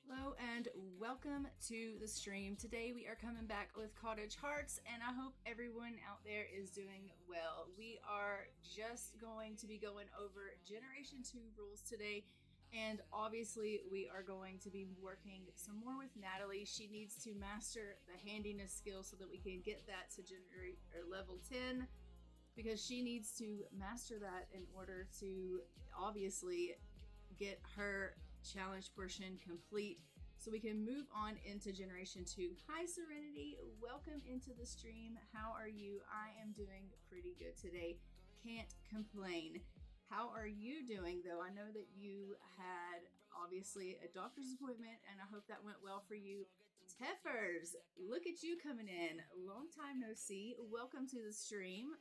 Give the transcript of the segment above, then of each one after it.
Hello and welcome to the stream. Today we are coming back with Cottage Hearts, and I hope everyone out there is doing well. We are just going to be going over Generation 2 rules today, and obviously we are going to be working some more with Natalie. She needs to master the handiness skill so that we can get that to level 10, because she needs to master that in order to obviously get her challenge portion complete so we can move on into Generation 2. Hi Serenity, welcome into the stream. How are you? I am doing pretty good today. Can't complain. How are you doing though? I know that you had obviously a doctor's appointment and I hope that went well for you. Teffers, look at you coming in. Long time no see. Welcome to the stream.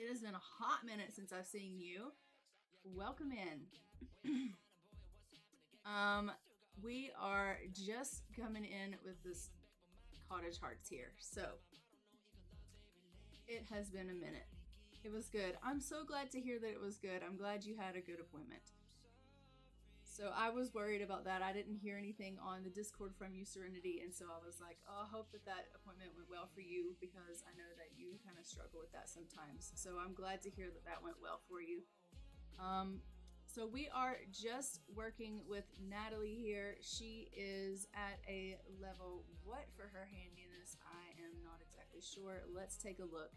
It has been a hot minute since I've seen you. Welcome in. We are just coming in with this Cottage Hearts here. So it has been a minute. It was good. I'm so glad to hear that it was good. I'm glad you had a good appointment. So I was worried about that. I didn't hear anything on the Discord from you, Serenity. And so I was like, oh, I hope that that appointment went well for you, because I know that you kind of struggle with that sometimes. So I'm glad to hear that that went well for you. So we are just working with Natalie here. She is at a level what for her handiness? I am not exactly sure. Let's take a look.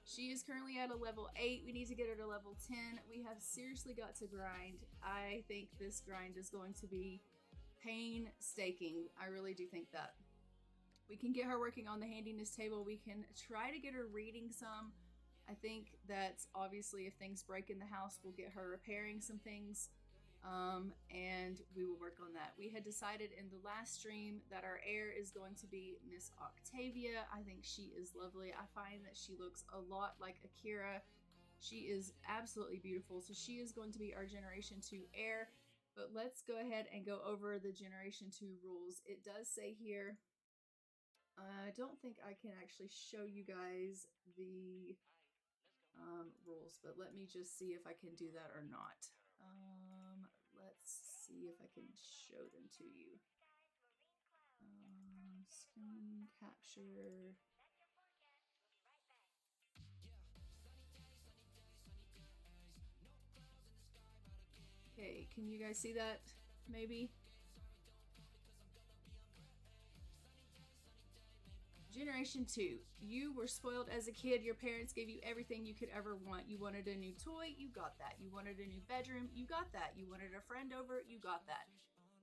She is currently at a level 8. We need to get her to level 10. We have seriously got to grind. I think this grind is going to be painstaking. I really do think that. We can get her working on the handiness table. We can try to get her reading some. I think that obviously if things break in the house, we'll get her repairing some things, and we will work on that. We had decided in the last stream that our heir is going to be Miss Octavia. I think she is lovely. I find that she looks a lot like Akira. She is absolutely beautiful. So she is going to be our Generation 2 heir. But let's go ahead and go over the Generation 2 rules. It does say here, I don't think I can actually show you guys the rules, but let me just see if I can do that or not. Let's see if I can show them to you. Screen capture. Okay, can you guys see that? Maybe? Generation 2, you were spoiled as a kid. Your parents gave you everything you could ever want. You wanted a new toy, you got that. You wanted a new bedroom, you got that. You wanted a friend over, you got that.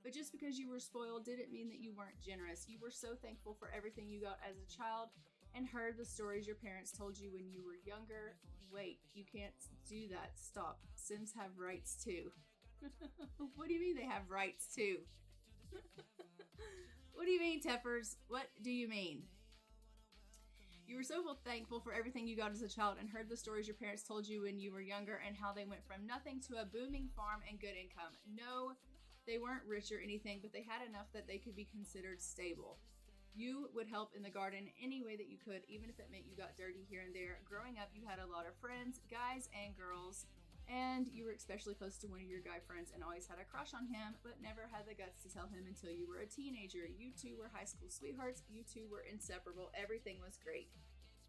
But just because you were spoiled didn't mean that you weren't generous. You were so thankful for everything you got as a child and heard the stories your parents told you when you were younger. Wait, you can't do that. Stop. Sims have rights too. What do you mean they have rights too? What do you mean, Teffers? What do you mean? You were so thankful for everything you got as a child and heard the stories your parents told you when you were younger and how they went from nothing to a booming farm and good income. No, they weren't rich or anything, but they had enough that they could be considered stable. You would help in the garden any way that you could, even if it meant you got dirty here and there. Growing up, you had a lot of friends, guys and girls, and you were especially close to one of your guy friends and always had a crush on him, but never had the guts to tell him until you were a teenager. You two were high school sweethearts. You two were inseparable. Everything was great.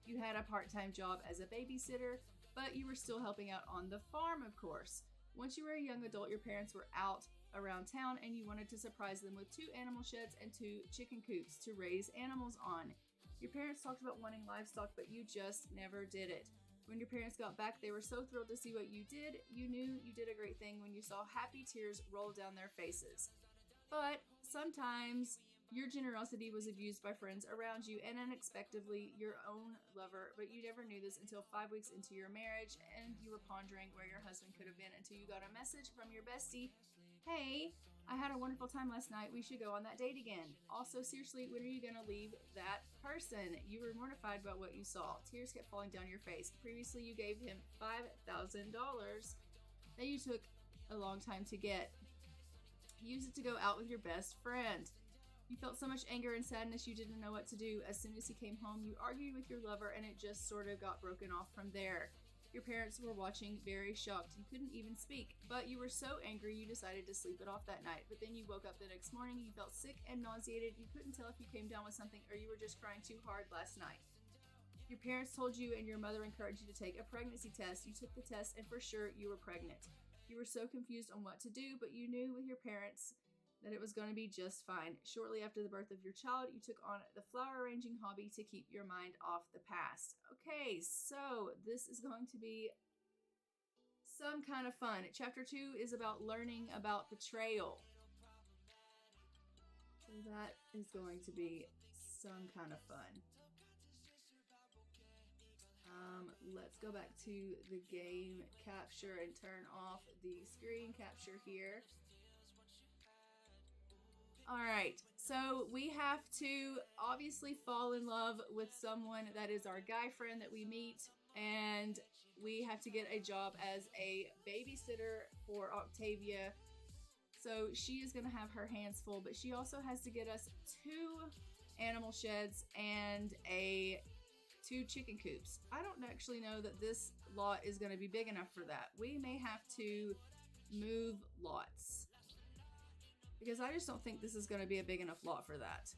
You had a part-time job as a babysitter, but you were still helping out on the farm, of course. Once you were a young adult, your parents were out around town and you wanted to surprise them with 2 animal sheds and 2 chicken coops to raise animals on. Your parents talked about wanting livestock, but you just never did it. When your parents got back, they were so thrilled to see what you did. You knew you did a great thing when you saw happy tears roll down their faces. But sometimes your generosity was abused by friends around you and unexpectedly your own lover, but you never knew this until 5 weeks into your marriage and you were pondering where your husband could have been until you got a message from your bestie. Hey, I had a wonderful time last night. We should go on that date again. Also, seriously, when are you going to leave that person? You were mortified about what you saw. Tears kept falling down your face. Previously, you gave him $5,000 that you took a long time to get. Use it to go out with your best friend. You felt so much anger and sadness you didn't know what to do. As soon as he came home, you argued with your lover and it just sort of got broken off from there. Your parents were watching, very shocked. You couldn't even speak, but you were so angry you decided to sleep it off that night. But then you woke up the next morning, you felt sick and nauseated. You couldn't tell if you came down with something or you were just crying too hard last night. Your parents told you and your mother encouraged you to take a pregnancy test. You took the test and for sure you were pregnant. You were so confused on what to do, but you knew with your parents that it was going to be just fine. Shortly after the birth of your child, you took on the flower arranging hobby to keep your mind off the past. Okay, so this is going to be some kind of fun. Chapter 2 is about learning about betrayal. So that is going to be some kind of fun. Let's go back to the game capture and turn off the screen capture here. All right, so we have to obviously fall in love with someone that is our guy friend that we meet, and we have to get a job as a babysitter for Octavia. So she is going to have her hands full, but she also has to get us 2 animal sheds and 2 chicken coops. I don't actually know that this lot is going to be big enough for that. We may have to move lots, because I just don't think this is going to be a big enough lot for that.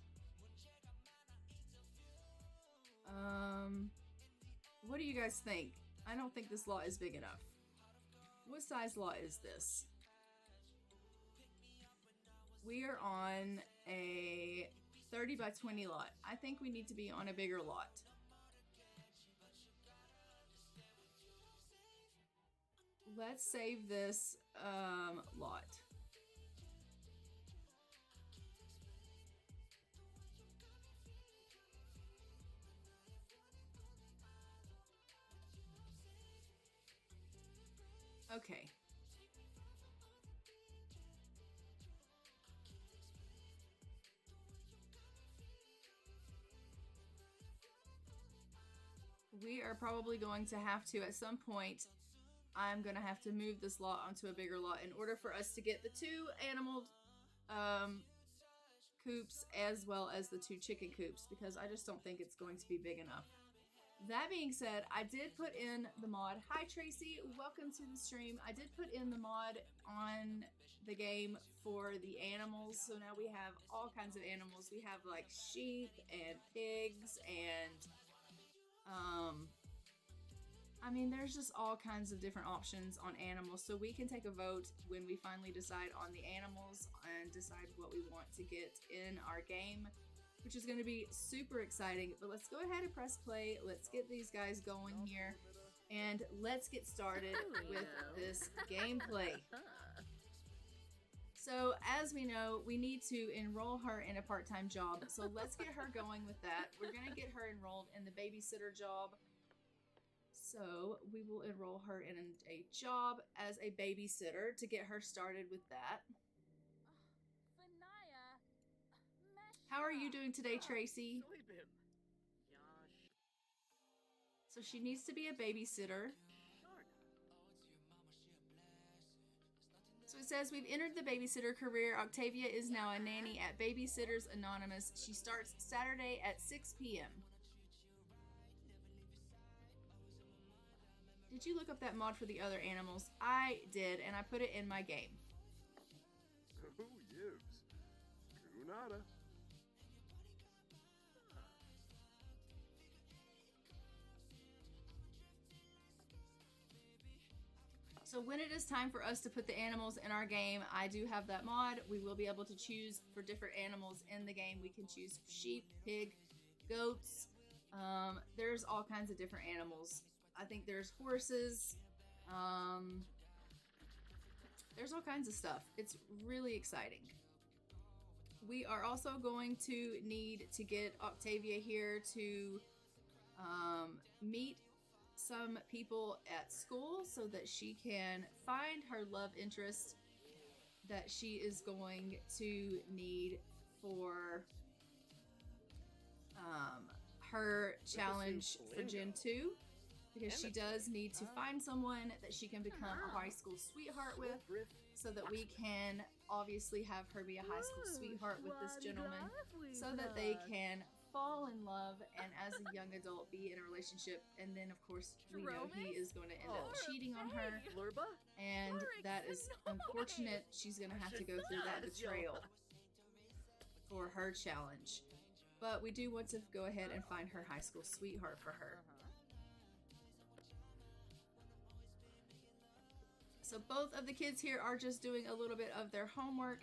What do you guys think? I don't think this lot is big enough. What size lot is this? We are on a 30 by 20 lot. I think we need to be on a bigger lot. Let's save this lot. Okay. We are probably going to have to, at some point, I'm going to have to move this lot onto a bigger lot in order for us to get the 2 animal coops as well as the 2 chicken coops, because I just don't think it's going to be big enough. That being said, I did put in the mod. Hi Tracy, welcome to the stream. I did put in the mod on the game for the animals. So now we have all kinds of animals. We have like sheep and pigs and I mean, there's just all kinds of different options on animals. So we can take a vote when we finally decide on the animals and decide what we want to get in our game, which is going to be super exciting. But let's go ahead and press play. Let's get these guys going here and let's get started with this gameplay. So as we know, we need to enroll her in a part-time job. So let's get her going with that. We're going to get her enrolled in the babysitter job. So we will enroll her in a job as a babysitter to get her started with that. How are you doing today, Tracy? So she needs to be a babysitter. So it says, we've entered the babysitter career. Octavia is now a nanny at Babysitters Anonymous. She starts Saturday at 6 p.m. Did you look up that mod for the other animals? I did, and I put it in my game. Oh, yibs. Kunada. So when it is time for us to put the animals in our game, I do have that mod. We will be able to choose for different animals in the game. We can choose sheep, pig, goats. There's all kinds of different animals. I think there's horses. There's all kinds of stuff. It's really exciting. We are also going to need to get Octavia here to meet some people at school so that she can find her love interest that she is going to need for her challenge for Gen 2, because she does need to find someone that she can become a high school sweetheart with, so that we can obviously have her be a high school sweetheart with this gentleman, so that they can fall in love and as a young adult be in a relationship. And then of course we know he is going to end up cheating on her, and that is unfortunate. She's going to have to go through that betrayal for her challenge, but we do want to go ahead and find her high school sweetheart for her. So both of the kids here are just doing a little bit of their homework.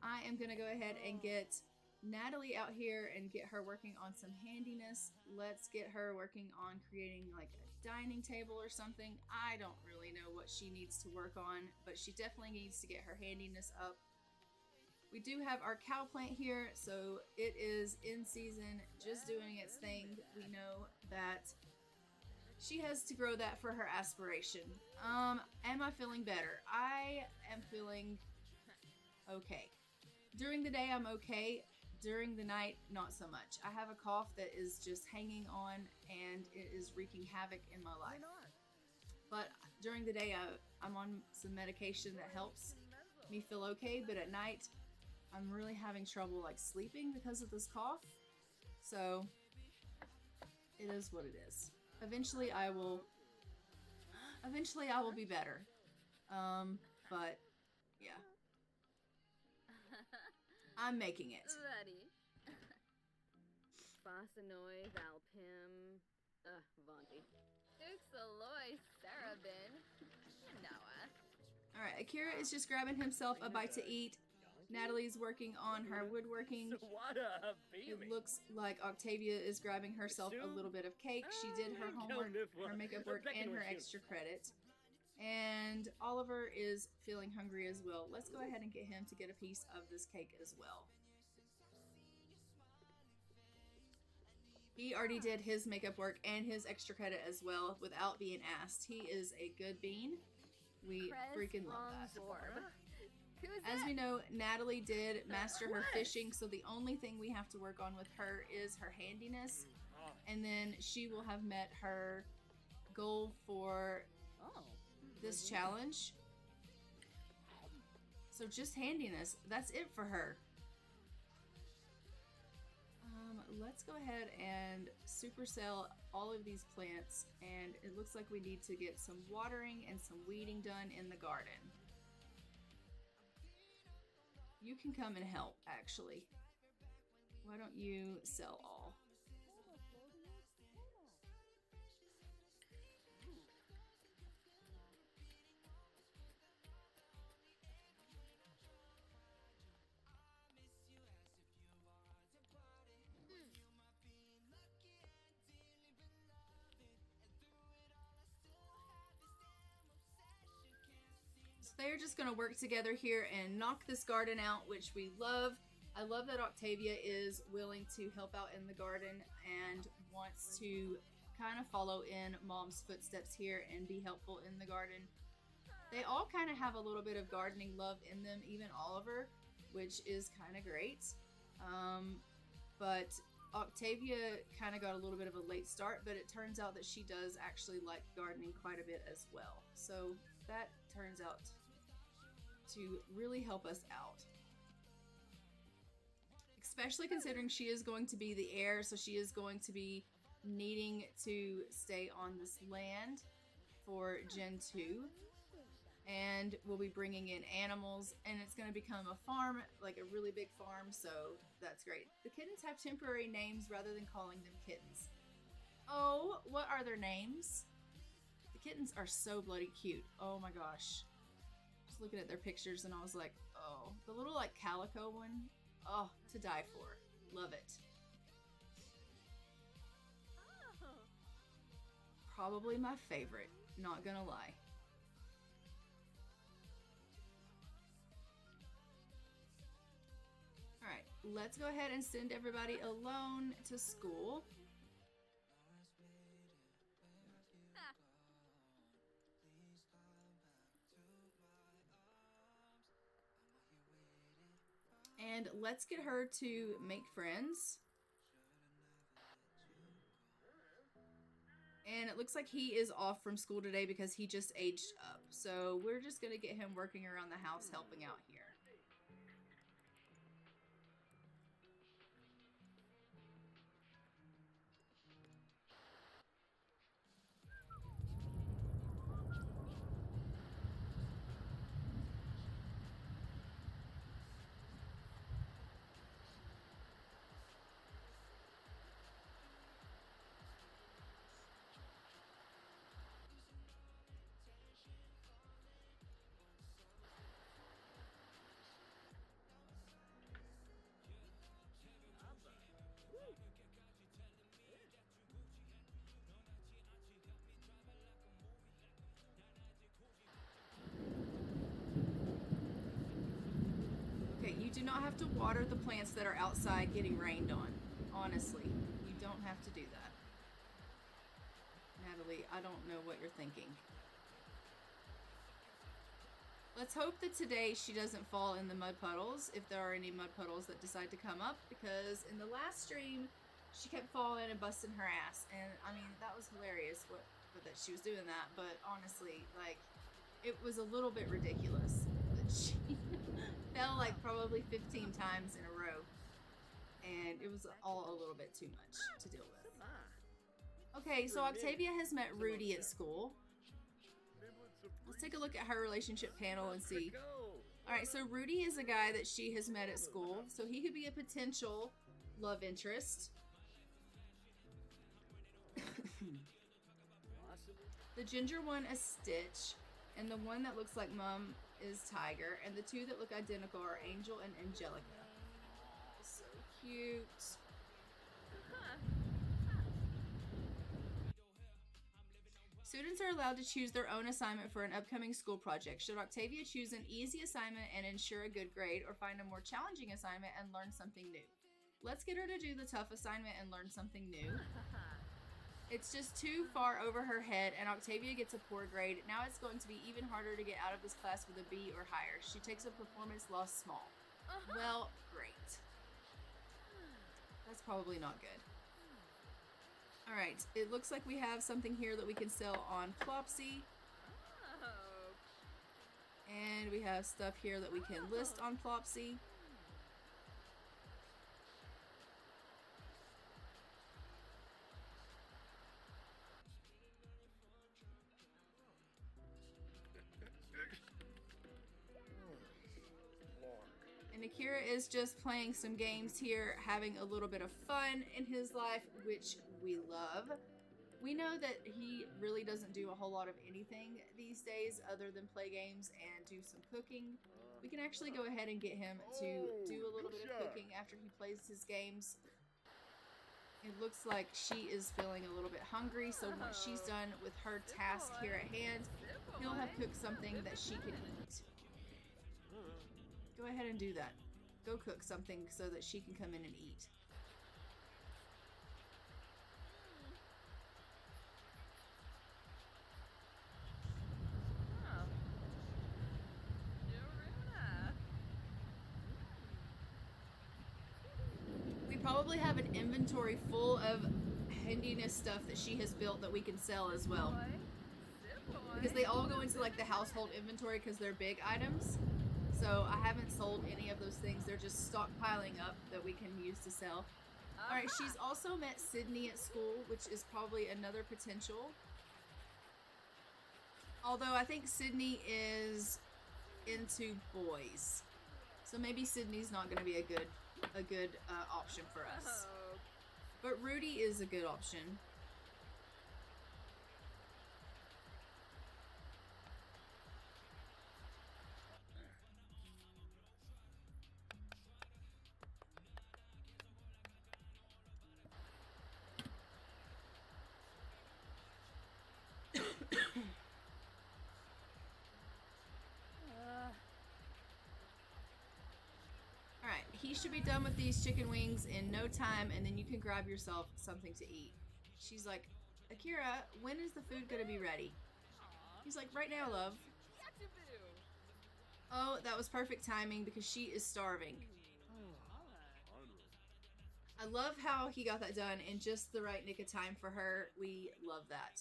I am going to go ahead and get Natalie out here and get her working on some handiness. Let's get her working on creating like a dining table or something. I don't really know what she needs to work on, but she definitely needs to get her handiness up. We do have our cowplant here, so it is in season, just doing its thing. We know that she has to grow that for her aspiration. Am I feeling better? I am feeling okay. During the day, I'm okay. During the night, not so much. I have a cough that is just hanging on, and it is wreaking havoc in my life. But during the day, I'm on some medication that helps me feel okay, but at night, I'm really having trouble like sleeping because of this cough. So it is what it is. Eventually I will be better. But yeah. I'm making it. Fasanoi Valpim Vanti. Duxaloy Sarabin. Noah. Alright, Akira is just grabbing himself a bite to eat. Natalie's working on her woodworking. It looks like Octavia is grabbing herself a little bit of cake. She did her homework, her makeup work, and her extra credit. And Oliver is feeling hungry as well. Let's go ahead and get him to get a piece of this cake as well. He already did his makeup work and his extra credit as well without being asked. He is a good bean. We freaking love that. As we know, Natalie did master her fishing, so the only thing we have to work on with her is her handiness, and then she will have met her goal for this challenge. So just handiness, that's it for her. Let's go ahead and supercell all of these plants, and it looks like we need to get some watering and some weeding done in the garden. You can come and help, actually. Why don't you sell all? They're just going to work together here and knock this garden out, which we love. I love that Octavia is willing to help out in the garden and wants to kind of follow in Mom's footsteps here and be helpful in the garden. They all kind of have a little bit of gardening love in them, even Oliver, which is kind of great. But Octavia kind of got a little bit of a late start, but it turns out that she does actually like gardening quite a bit as well. So that turns out to really help us out. Especially considering she is going to be the heir, so she is going to be needing to stay on this land for Gen 2. And we'll be bringing in animals, and it's going to become a farm, like a really big farm, so that's great. The kittens have temporary names rather than calling them kittens. Oh, what are their names? The kittens are so bloody cute. Oh my gosh. Just looking at their pictures, and I was like, oh. The little, like, calico one. Oh, to die for. Love it. Probably my favorite. Not gonna lie. Alright, let's go ahead and send everybody alone to school. And let's get her to make friends. And it looks like he is off from school today because he just aged up. So we're just going to get him working around the house, helping out here. Okay, you do not have to water the plants that are outside getting rained on. Honestly, you don't have to do that. Natalie, I don't know what you're thinking. Let's hope that today she doesn't fall in the mud puddles, if there are any mud puddles that decide to come up, because in the last stream, she kept falling and busting her ass. And, I mean, that was hilarious that she was doing that, but honestly, like, it was a little bit ridiculous that she fell like probably 15 times in a row, and it was all a little bit too much to deal with. Okay, so Octavia has met Rudy at school. Let's take a look at her relationship panel and see. Alright, so Rudy is a guy that she has met at school, so he could be a potential love interest. The ginger one is Stitch, and the one that looks like Mom is Tiger, and the two that look identical are Angel and Angelica. So cute. Students are allowed to choose their own assignment for an upcoming school project. Should Octavia choose an easy assignment and ensure a good grade, or find a more challenging assignment and learn something new? Let's get her to do the tough assignment and learn something new. It's just too far over her head, and Octavia gets a poor grade. Now it's going to be even harder to get out of this class with a B or higher. She takes a performance loss small. Well, great. That's probably not good. Alright, it looks like we have something here that we can sell on Plopsy. And we have stuff here that we can list on Plopsy. And Akira is just playing some games here, having a little bit of fun in his life, which we love. We know that he really doesn't do a whole lot of anything these days other than play games and do some cooking. We can actually go ahead and get him to do a little bit of cooking after he plays his games. It looks like she is feeling a little bit hungry, so once she's done with her task here at hand, he'll have cooked something that she can eat. Go ahead and do that. Go cook something so that she can come in and eat. We probably have an inventory full of handiness stuff that she has built that we can sell as well. Because they all go into like the household inventory because they're big items. So I haven't sold any of those things. They're just stockpiling up that we can use to sell. Alright, she's also met Sydney at school, which is probably another potential. Although I think Sydney is into boys. So maybe Sydney's not going to be a good option for us. But Rudy is a good option. Alright, he should be done with these chicken wings in no time, and then you can grab yourself something to eat. She's like, Akira, when is the food gonna be ready? He's like, right now, love. Oh, that was perfect timing because she is starving. I love how he got that done in just the right nick of time for her. We love that.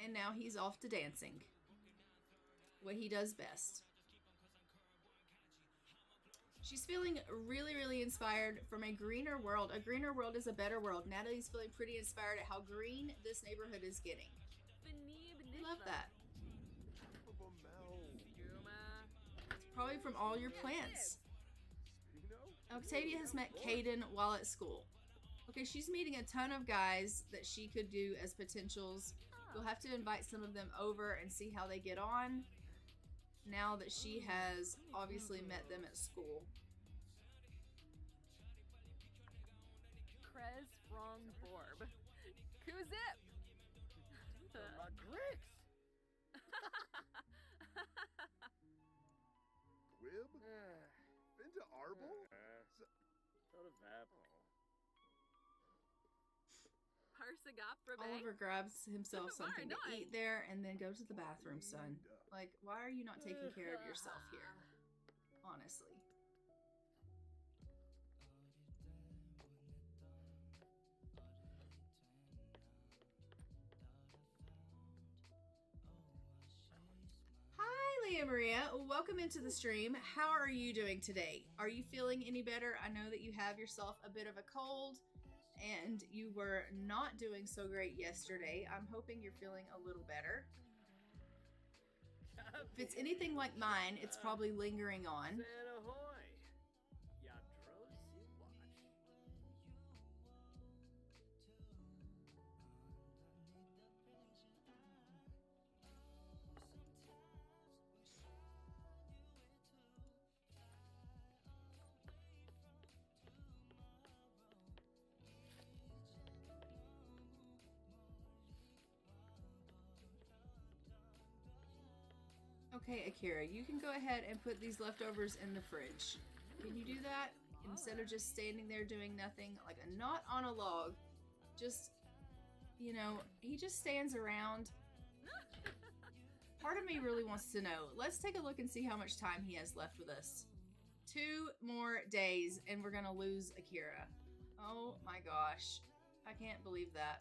And now he's off to dancing. What he does best. She's feeling really, really inspired from a greener world. A greener world is a better world. Natalie's feeling pretty inspired at how green this neighborhood is getting. I love that. It's probably from all your plants. Octavia has met Caden while at school. Okay, she's meeting a ton of guys that she could do as potentials. We'll have to invite some of them over and see how they get on now that she has obviously met them at school. Krez Frong Borb. Kuzip! My gricks! Quib? Into Arble? Sort of apple. Oliver grabs himself something to eat there and then go to the bathroom, son. Like, why are you not taking care of yourself here? Honestly. Hi, Leah Maria. Welcome into the stream. How are you doing today? Are you feeling any better? I know that you have yourself a bit of a cold and you were not doing so great yesterday. I'm hoping you're feeling a little better. If it's anything like mine, it's probably lingering on. Okay, Akira, you can go ahead and put these leftovers in the fridge. Can you do that? Instead of just standing there doing nothing, like a knot on a log. Just, you know, he just stands around. Part of me really wants to know. Let's take a look and see how much time he has left with us. 2 more days and we're gonna lose Akira. Oh my gosh. I can't believe that.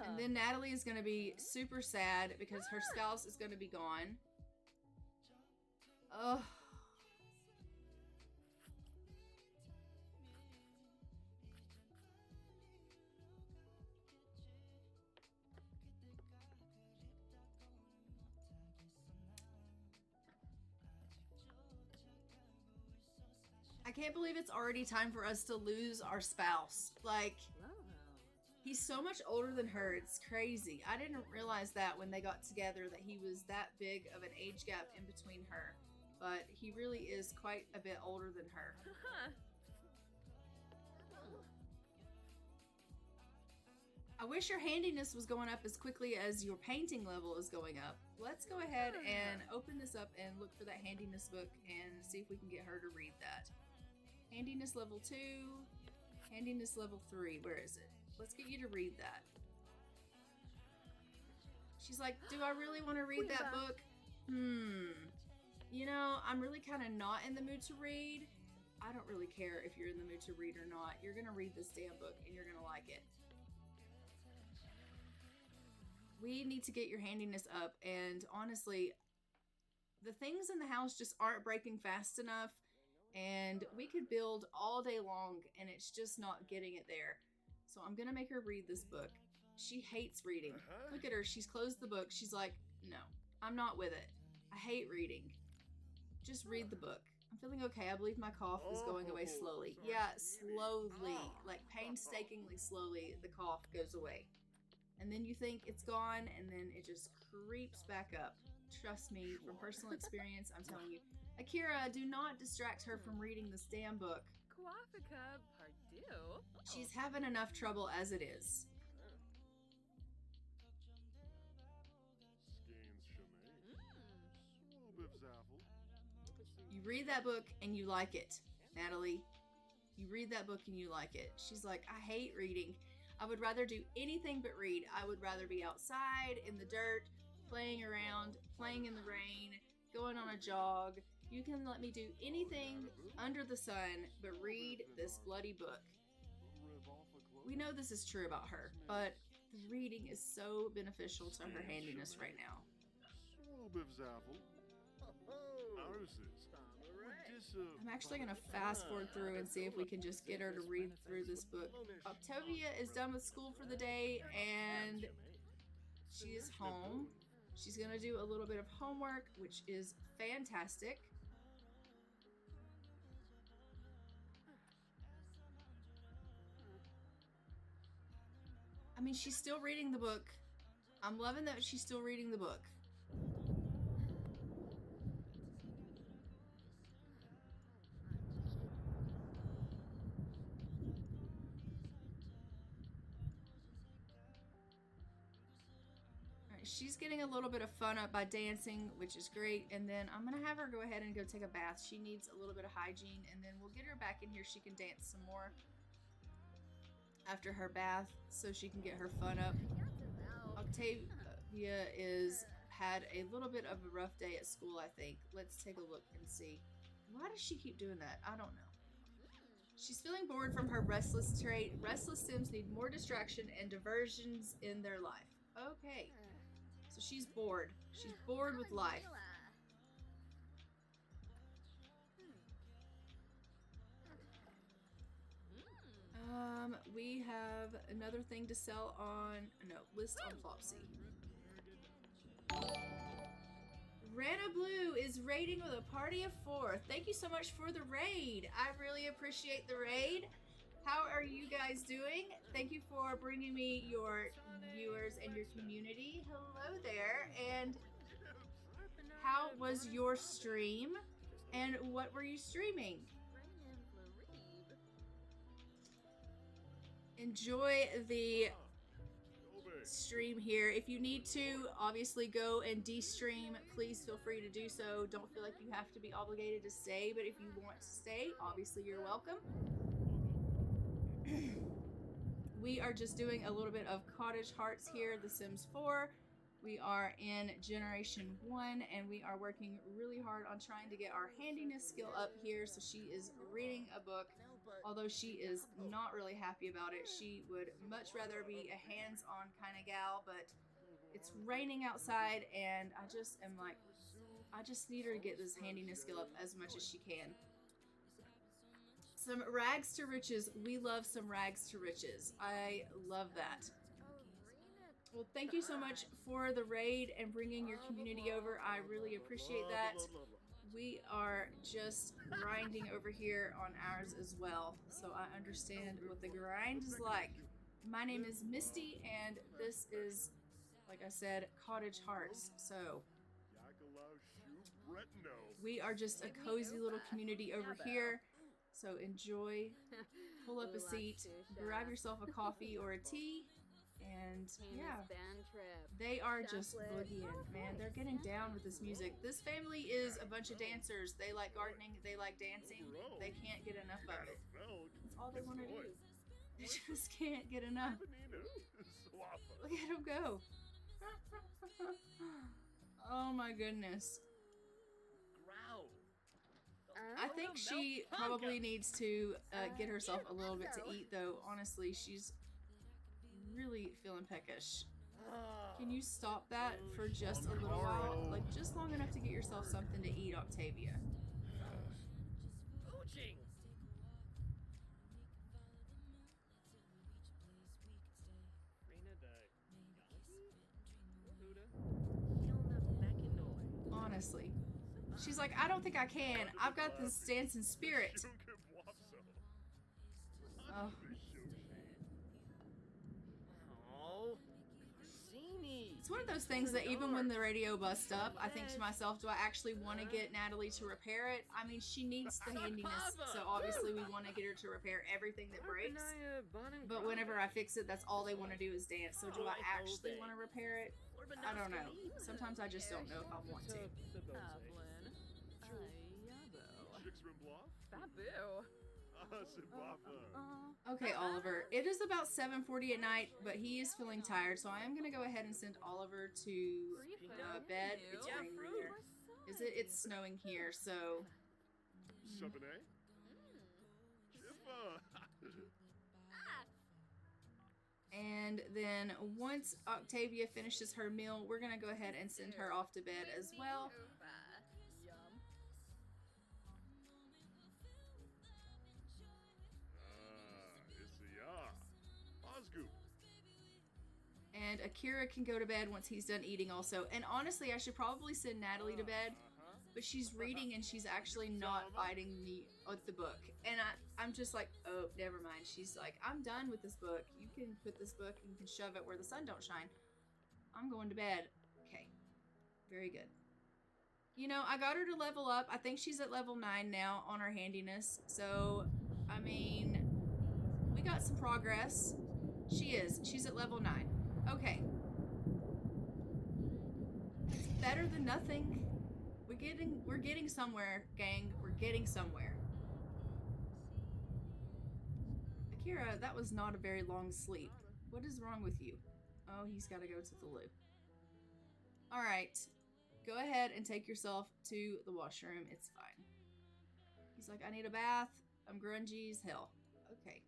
And then Natalie is going to be super sad because her spouse is going to be gone. Ugh. I can't believe it's already time for us to lose our spouse. Like... he's so much older than her. It's crazy. I didn't realize that when they got together that he was that big of an age gap in between her. But he really is quite a bit older than her. I wish your handiness was going up as quickly as your painting level is going up. Let's go ahead and open this up and look for that handiness book and see if we can get her to read that. Handiness level 2. Handiness level 3. Where is it? Let's get you to read that. She's like, do I really want to read that book? You know, I'm really kind of not in the mood to read. I don't really care if you're in the mood to read or not. You're going to read this damn book and you're going to like it. We need to get your handiness up. And honestly, the things in the house just aren't breaking fast enough. And we could build all day long and it's just not getting it there. So I'm going to make her read this book. She hates reading. Look at her. She's closed the book. She's like, no, I'm not with it. I hate reading. Just read the book. I'm feeling okay. I believe my cough is going away slowly. Yeah, slowly. Like painstakingly slowly, the cough goes away. And then you think it's gone and then it just creeps back up. Trust me, from personal experience, I'm telling you. Akira, do not distract her from reading this damn book. She's having enough trouble as it is. You read that book and you like it, Natalie. You read that book and you like it. She's like, I hate reading. I would rather do anything but read. I would rather be outside in the dirt playing around, playing in the rain, going on a jog. You can let me do anything under the sun but read this bloody book. We know this is true about her, but the reading is so beneficial to her handiness right now. I'm actually going to fast forward through and see if we can just get her to read through this book. Octavia is done with school for the day and she is home. She's going to do a little bit of homework, which is fantastic. I mean, she's still reading the book. I'm loving that she's still reading the book. She's getting a little bit of fun up by dancing, which is great. And then I'm going to have her go ahead and go take a bath. She needs a little bit of hygiene. And then we'll get her back in here. She can dance some more after her bath so she can get her fun up. Octavia had a little bit of a rough day at school, I think. Let's take a look and see. Why does she keep doing that? I don't know. She's feeling bored from her restless trait. Restless Sims need more distraction and diversions in their life. Okay. So she's bored. She's bored with life. We have another thing to sell on, no, list on Flopsy. Rana Blue is raiding with a party of 4. Thank you so much for the raid. I really appreciate the raid. How are you guys doing? Thank you for bringing me your viewers and your community. Hello there. And how was your stream? And what were you streaming? Enjoy the stream here. If you need to, obviously go and de-stream. Please feel free to do so. Don't feel like you have to be obligated to stay, but if you want to stay, obviously you're welcome. We are just doing a little bit of Cottage Hearts here, The Sims 4. We are in Generation 1, and we are working really hard on trying to get our handiness skill up here. So she is reading a book. Although she is not really happy about it, she would much rather be a hands-on kind of gal, but it's raining outside, and I just am like, I just need her to get this handiness skill up as much as she can. Some rags to riches. We love some rags to riches. I love that. Well, thank you so much for the raid and bringing your community over. I really appreciate that. We are just grinding over here on ours as well, so I understand what the grind is like. My name is Misty, and this is, like I said, Cottage Hearts. So we are just a cozy little community over here. So enjoy, pull up a seat, grab yourself a coffee or a tea, and yeah, they are just boogieing, man. They're getting down with this music. This family is a bunch of dancers. They like gardening, they like dancing. They can't get enough of it. That's all they want to do. They just can't get enough. Look at them go. Oh my goodness. I think she probably needs to get herself a little bit to eat, though. Honestly, she's really feeling peckish. Can you stop that for just a little while? Like, just long enough to get yourself something to eat, Octavia. Honestly. She's like, I don't think I can. I've got this dancing spirit. Oh. It's one of those things that even when the radio busts up, I think to myself, do I actually want to get Natalie to repair it? I mean, she needs the handiness, so obviously we want to get her to repair everything that breaks. But whenever I fix it, that's all they want to do is dance. So do I actually want to repair it? I don't know. Sometimes I just don't know if I want to. Okay, Oliver. It is about 7:40 at night, but he is feeling tired, so I am going to go ahead and send Oliver to bed. It's raining there. Is it? It's snowing here, so... And then once Octavia finishes her meal, we're going to go ahead and send her off to bed as well. And Akira can go to bed once he's done eating also. And honestly, I should probably send Natalie to bed, but she's reading and she's actually not fighting me with the book. And I'm just like, oh, never mind. She's like, I'm done with this book. You can put this book and you can shove it where the sun don't shine. I'm going to bed. Okay. Very good. You know, I got her to level up. I think she's at level 9 now on her handiness. So, I mean, we got some progress. She is. She's at level 9. Okay. It's better than nothing. We're getting somewhere, gang. We're getting somewhere. Akira, that was not a very long sleep. What is wrong with you? Oh, he's got to go to the loo. All right. Go ahead and take yourself to the washroom. It's fine. He's like, I need a bath. I'm grungy as hell. Okay.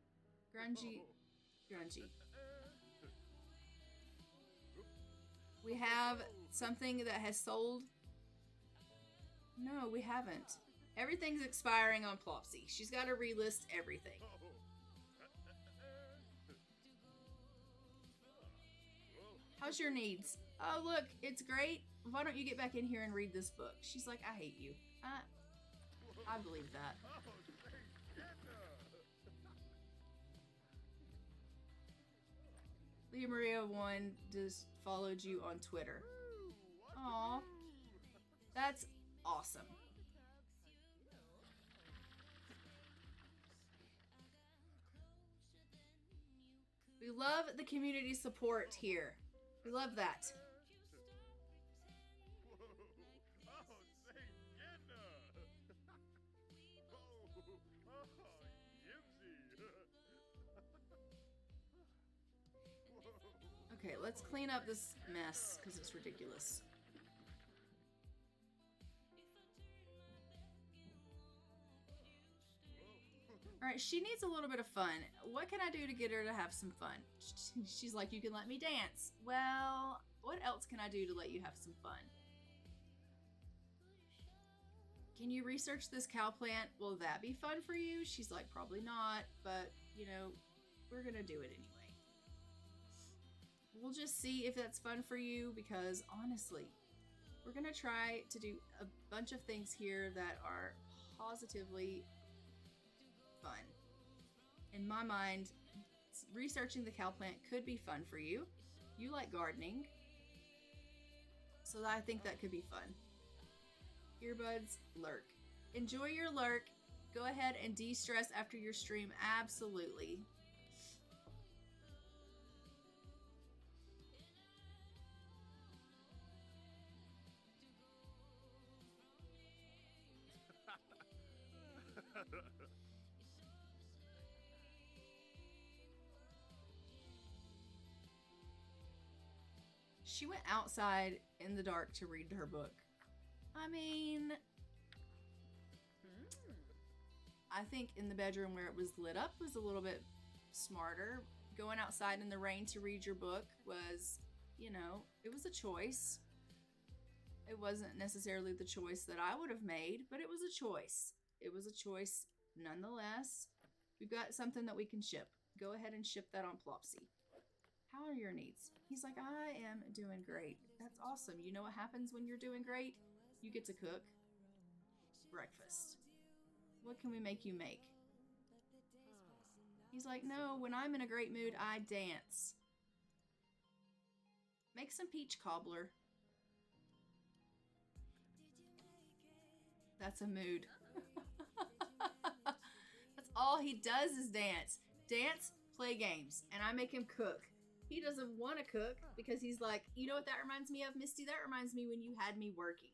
Grungy. We have something that has sold. No, we haven't. Everything's expiring on Plopsy. She's got to relist everything. How's your needs? Oh, look, it's great. Why don't you get back in here and read this book? She's like, I hate you. I believe that. Leah Maria 1 just followed you on Twitter. Aw. That's awesome. We love the community support here. We love that. Okay, let's clean up this mess because it's ridiculous. Alright, she needs a little bit of fun. What can I do to get her to have some fun? She's like, you can let me dance. Well, what else can I do to let you have some fun? Can you research this cowplant? Will that be fun for you? She's like, probably not, but, you know, we're gonna do it anyway. We'll just see if that's fun for you because, honestly, we're gonna try to do a bunch of things here that are positively fun. In my mind, researching the cowplant could be fun for you. You like gardening, so I think that could be fun. Earbuds, lurk. Enjoy your lurk. Go ahead and de-stress after your stream. Absolutely. She went outside in the dark to read her book. I mean, I think in the bedroom where it was lit up was a little bit smarter. Going outside in the rain to read your book was, you know, it was a choice. It wasn't necessarily the choice that I would have made, but it was a choice. It was a choice nonetheless. We've got something that we can ship. Go ahead and ship that on Plopsy. How are your needs? He's like, I am doing great. That's awesome. You know what happens when you're doing great? You get to cook breakfast. What can we make you make? He's like, no, when I'm in a great mood, I dance. Make some peach cobbler. That's a mood. That's all he does is dance. Dance, play games, and I make him cook. He doesn't want to cook because he's like, you know what that reminds me of, Misty? That reminds me when you had me working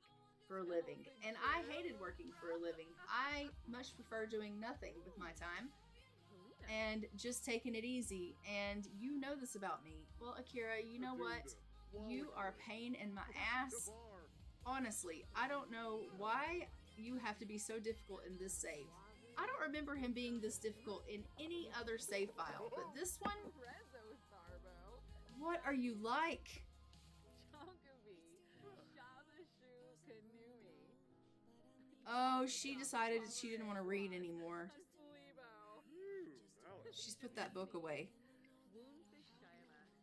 for a living, and I hated working for a living. I much prefer doing nothing with my time and just taking it easy. And you know this about me. Well, Akira, you know what? You are a pain in my ass. Honestly, I don't know why you have to be so difficult in this save. I don't remember him being this difficult in any other save file, but this one, what are you like? Oh, she decided she didn't want to read anymore. She's put that book away.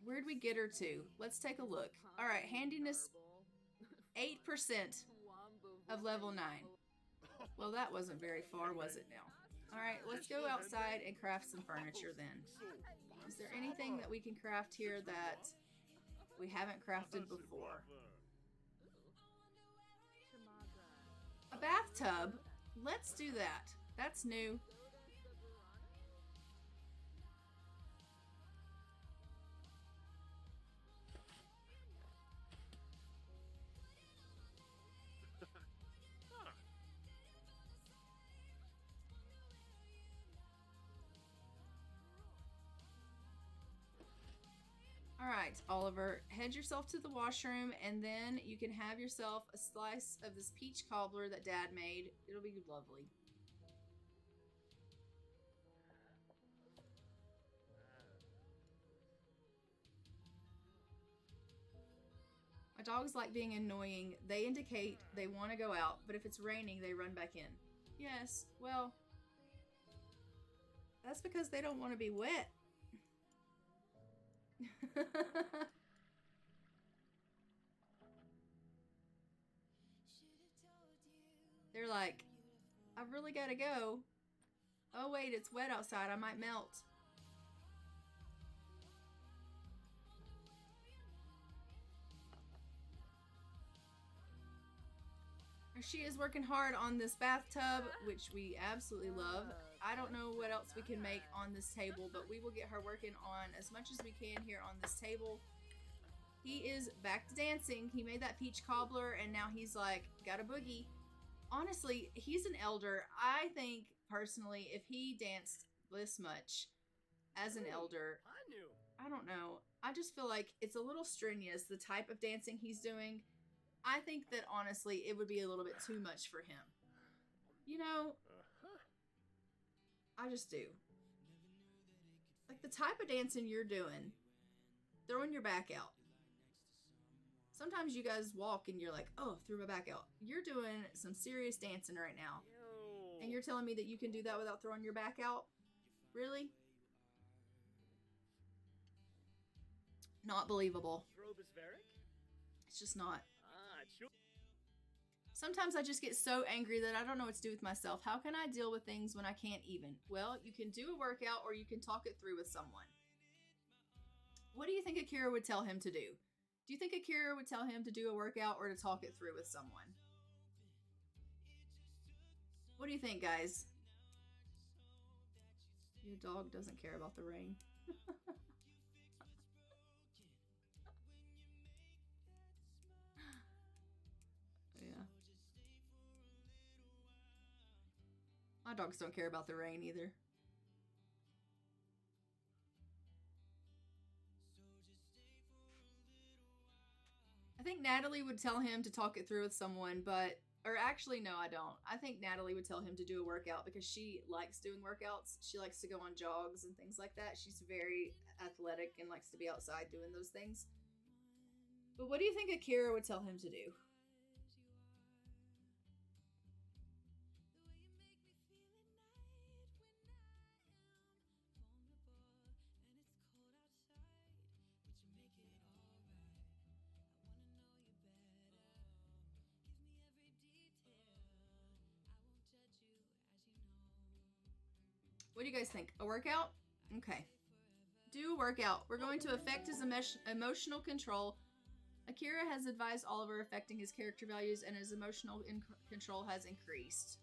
Where'd we get her to? Let's take a look. Alright, handiness 8% of level 9. Well, that wasn't very far, was it now? Alright, let's go outside and craft some furniture then. Is there anything that we can craft here that we haven't crafted before? A bathtub? Let's do that. That's new. Alright, Oliver, head yourself to the washroom and then you can have yourself a slice of this peach cobbler that Dad made. It'll be lovely. My dogs like being annoying. They indicate they want to go out, but if it's raining, they run back in. Yes, well, that's because they don't want to be wet. They're like, I really gotta go. Oh wait, it's wet outside, I might melt. She is working hard on this bathtub, which we absolutely love. I don't know what else we can make on this table, but we will get her working on as much as we can here on this table. He is back to dancing. He made that peach cobbler, and now he's like, got a boogie. Honestly, he's an elder. I think, personally, if he danced this much as an elder, I don't know. I just feel like it's a little strenuous, the type of dancing he's doing. I think that, honestly, it would be a little bit too much for him. You know, I just do. Like, the type of dancing you're doing, throwing your back out. Sometimes you guys walk and you're like, oh, threw my back out. You're doing some serious dancing right now. And you're telling me that you can do that without throwing your back out? Really? Not believable. It's just not. Sometimes I just get so angry that I don't know what to do with myself. How can I deal with things when I can't even? Well, you can do a workout or you can talk it through with someone. What do you think Akira would tell him to do? Do you think Akira would tell him to do a workout or to talk it through with someone? What do you think, guys? Your dog doesn't care about the rain. Yeah. My dogs don't care about the rain either. I think Natalie would tell him to talk it through with someone, but... Or actually, no, I don't. I think Natalie would tell him to do a workout because she likes doing workouts. She likes to go on jogs and things like that. She's very athletic and likes to be outside doing those things. But what do you think Akira would tell him to do? What do you guys think? A workout? Okay. Do a workout. We're going to affect his emotional control. Akira has advised Oliver affecting his character values and his emotional control has increased.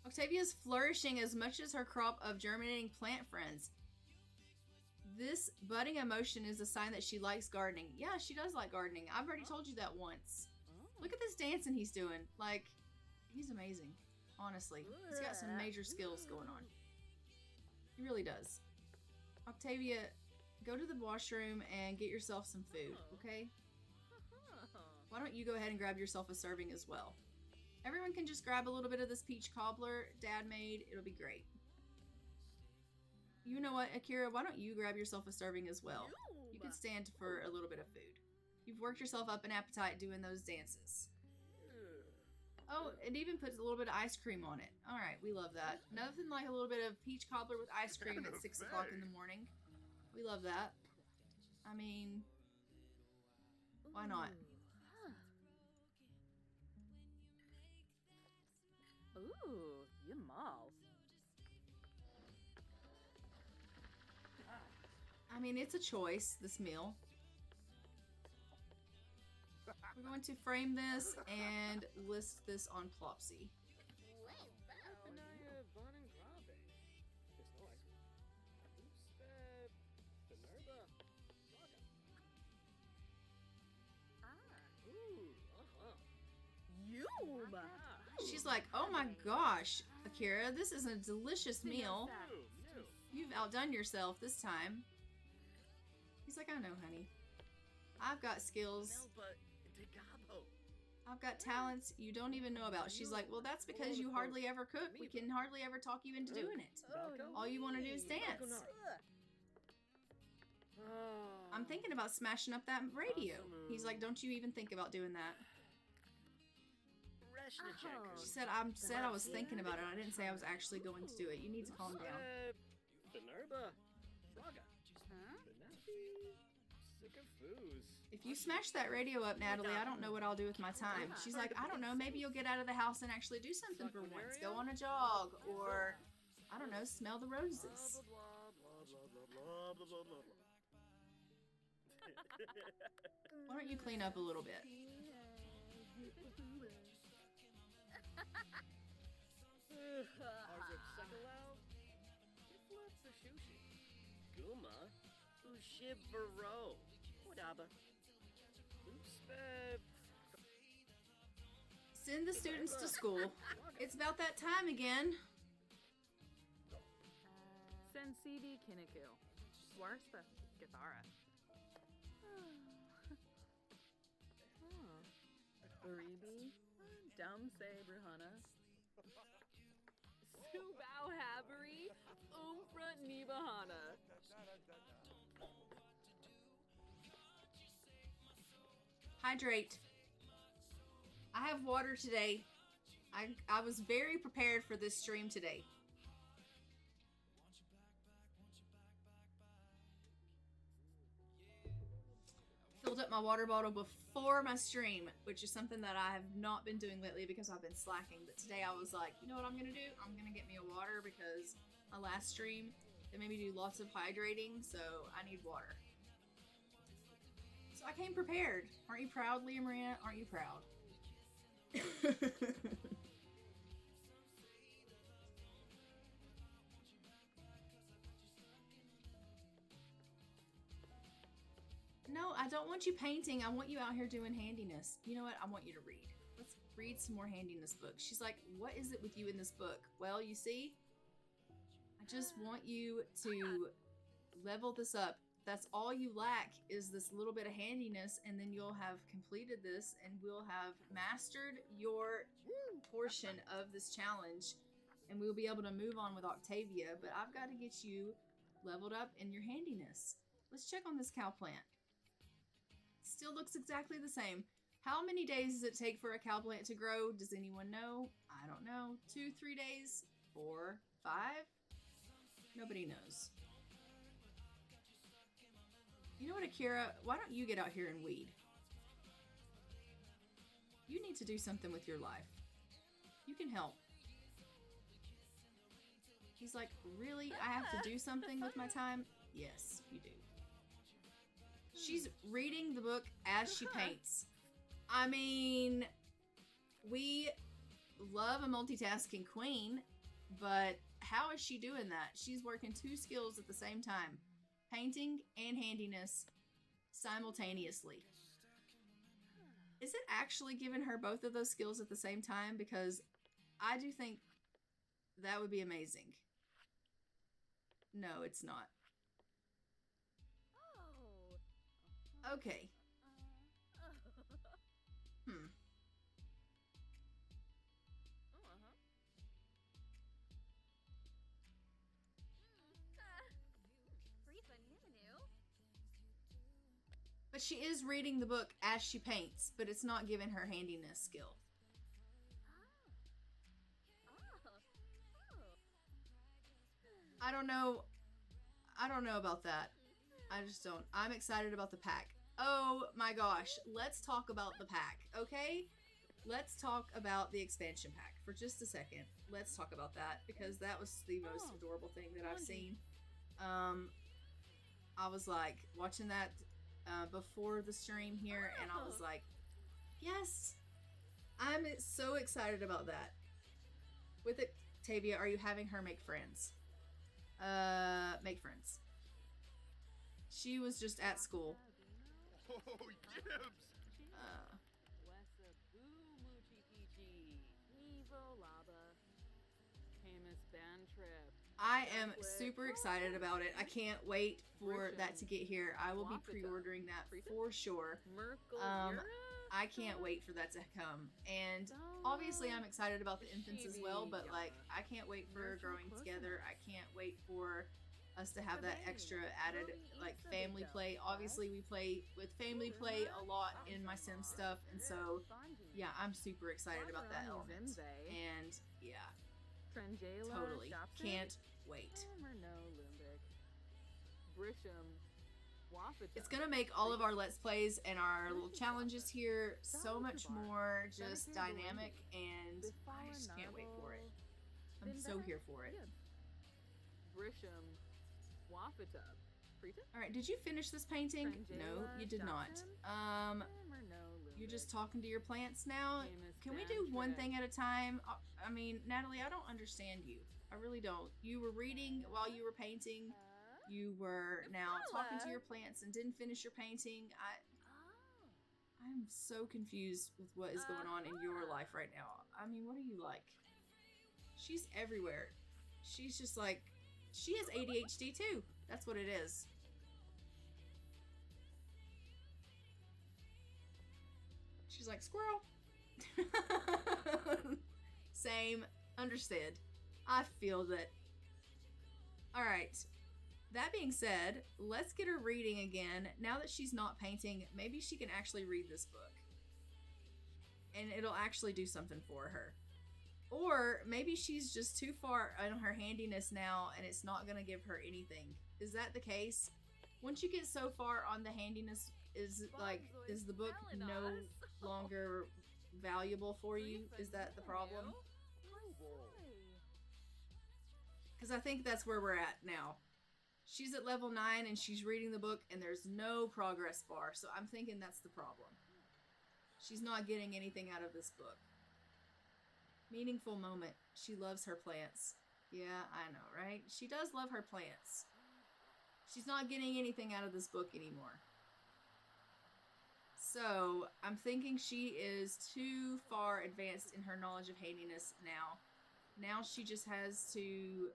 Octavia is flourishing as much as her crop of germinating plant friends. This budding emotion is a sign that she likes gardening. Yeah, she does like gardening. I've already told you that once. Look at this dancing he's doing. Like, he's amazing. Honestly. He's got some major skills going on. He really does. Octavia, go to the washroom and get yourself some food, okay? Why don't you go ahead and grab yourself a serving as well? Everyone can just grab a little bit of this peach cobbler Dad made. It'll be great. You know what, Akira? Why don't you grab yourself a serving as well? You can stand for a little bit of food. You've worked yourself up an appetite doing those dances. Oh, it even puts a little bit of ice cream on it. All right, we love that. Nothing like a little bit of peach cobbler with ice cream at 6 o'clock in the morning. We love that. I mean, why not? Ooh, you malls. I mean, it's a choice, this meal. We're going to frame this and list this on Plopsy. She's like, oh my gosh, Akira, this is a delicious meal. You've outdone yourself this time. He's like, I know, honey. I've got skills. I've got talents you don't even know about. She's like, well, that's because you hardly ever cook. We can hardly ever talk you into doing it. All you want to do is dance. I'm thinking about smashing up that radio. He's like, don't you even think about doing that. She said, I was thinking about it. I didn't say I was actually going to do it. You need to calm down. If you smash that radio up, Natalie, I don't know what I'll do with my time. She's like, I don't know, maybe you'll get out of the house and actually do something for once. Go on a jog, or, I don't know, smell the roses. Why don't you clean up a little bit? Send the students to school. It's about that time again. Sensidi Kiniku. Swarsta Githara. Uribi. Dumse Bruhana. Subau Habari. Umfra Nibahana. Hydrate. I have water today. I was very prepared for this stream today. Filled up my water bottle before my stream, which is something that I have not been doing lately because I've been slacking. But today I was like, you know what I'm going to do? I'm going to get me a water because my last stream, they made me do lots of hydrating, so I need water. So I came prepared. Aren't you proud, Leah Maria? Aren't you proud? No, I don't want you painting. I want you out here doing handiness. You know what? I want you to read. Let's read some more handiness books. She's like, what is it with you in this book? Well, you see, I just want you to level this up. That's all you lack is this little bit of handiness, and then you'll have completed this and we'll have mastered your portion of this challenge, and we'll be able to move on with Octavia. But I've got to get you leveled up in your handiness. Let's check on this cowplant. Still looks exactly the same. How many days does it take for a cowplant to grow? Does anyone know? I don't know. 2, 3 days? 4, 5? Nobody knows. You know what, Akira? Why don't you get out here and weed? You need to do something with your life. You can help. He's like, really? I have to do something with my time? Yes, you do. She's reading the book as she paints. I mean, we love a multitasking queen, but how is she doing that? She's working 2 skills at the same time. painting and handiness simultaneously. Is it actually giving her both of those skills at the same time? Because I do think that would be amazing. No, it's not. Okay. But she is reading the book as she paints, but it's not giving her handiness skill. I don't know. I don't know about that. I just don't. I'm excited about the pack. Oh my gosh. Let's talk about the pack, okay? Let's talk about the expansion pack for just a second. Let's talk about that because that was the most adorable thing that I've seen. I was like watching that before the stream here, and I was like, yes, I'm so excited about that. With Octavia, are you having her make friends? Make friends. She was just at school. Oh, Gibbs! I am super excited about it. I can't wait for that to get here. I will be pre-ordering that for sure. I can't wait for that to come. And obviously I'm excited about the infants as well, but like I can't wait for growing together. I can't wait for us to have that extra added like family play. Obviously we play with family play a lot in my Sim stuff, and so yeah, I'm super excited about that element. And yeah, totally can't wait. It's gonna make all of our Let's Plays and our little challenges here so much more just dynamic, and I just can't wait for it. I'm so here for it. Alright, did you finish this painting? No, you did not. You're just talking to your plants now? Can we do one thing at a time? I mean, Natalie, I don't understand you. I really don't. You were reading while you were painting. You were now talking to your plants and didn't finish your painting. I'm so confused with what is going on in your life right now. I mean, what are you like? She's everywhere. She's just like, she has ADHD too. That's what it is. She's like, squirrel. Same. Understood. I feel that. Alright. That being said, let's get her reading again. Now that she's not painting, maybe she can actually read this book. And it'll actually do something for her. Or maybe she's just too far on her handiness now and it's not going to give her anything. Is that the case? Once you get so far on the handiness, is the book no longer valuable for you? Is that the problem? Because I think that's where we're at now. She's at level 9 and she's reading the book and there's no progress bar. So I'm thinking that's the problem. She's not getting anything out of this book. Meaningful moment. She loves her plants. Yeah, I know, right? She does love her plants. She's not getting anything out of this book anymore. So I'm thinking she is too far advanced in her knowledge of handiness now. Now she just has to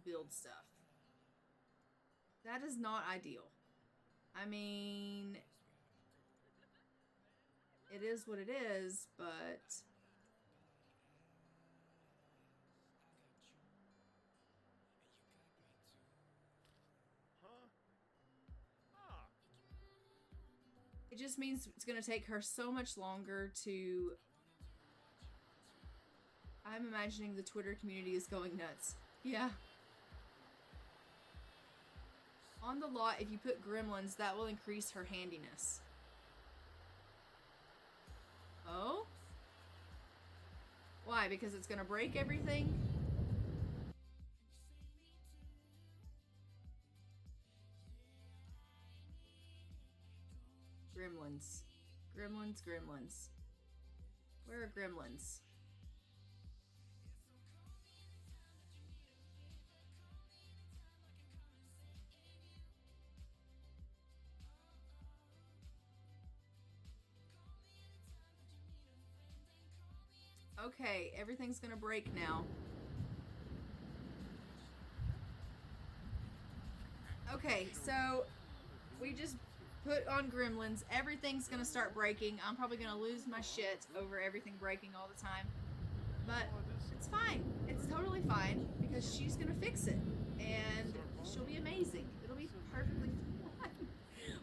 build stuff. That is not ideal. I mean, it is what it is, but it just means it's going to take her so much longer to... I'm imagining the Twitter community is going nuts. Yeah. On the lot, if you put gremlins, that will increase her handiness. Oh? Why? Because it's going to break everything? Gremlins. Gremlins, gremlins. Where are gremlins? Okay, everything's gonna break now. Okay, so we just put on gremlins. Everything's gonna start breaking. I'm probably gonna lose my shit over everything breaking all the time. But it's fine. It's totally fine because she's gonna fix it. And she'll be amazing. It'll be perfectly fine.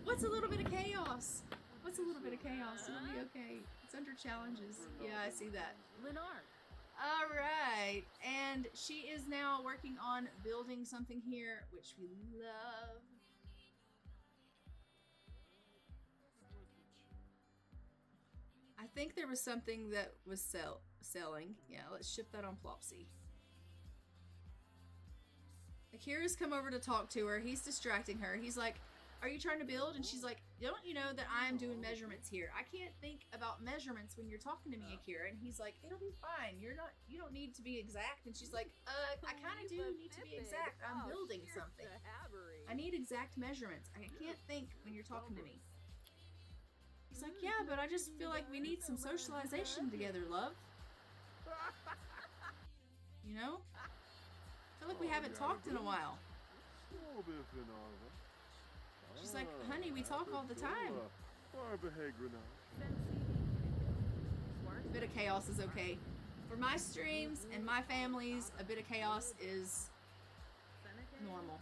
What's a little bit of chaos? What's a little bit of chaos? It'll be okay. It's under challenges. Yeah, I see that. Lenard. All right. And she is now working on building something here, which we love. I think there was something that was selling. Yeah, let's ship that on Flopsy. Akira's come over to talk to her. He's distracting her. He's like, are you trying to build? And she's like, don't you know that I'm doing measurements here? I can't think about measurements when you're talking to me, Akira. And he's like, it'll be fine. You don't need to be exact. And she's like, I kind of do need to be exact. I'm building something. I need exact measurements. I can't think when you're talking to me. He's like, yeah, but I just feel like we need some socialization together, love. You know? I feel like we haven't talked in a while. She's like, honey, we talk all the time. A bit of chaos is okay. For my streams and my families, a bit of chaos is normal.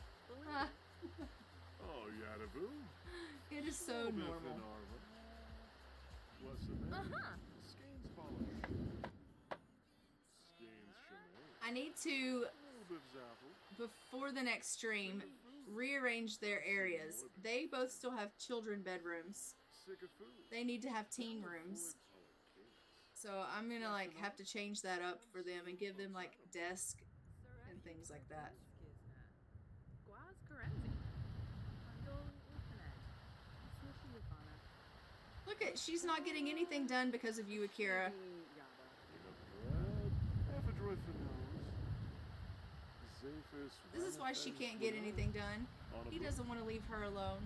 It is so normal. I need to, before the next stream, rearrange their areas. They both still have children bedrooms. They need to have teen rooms. So I'm gonna like have to change that up for them and give them like desk and things like that. Look at, she's not getting anything done because of you, Akira. This is why she can't get anything done. He doesn't want to leave her alone.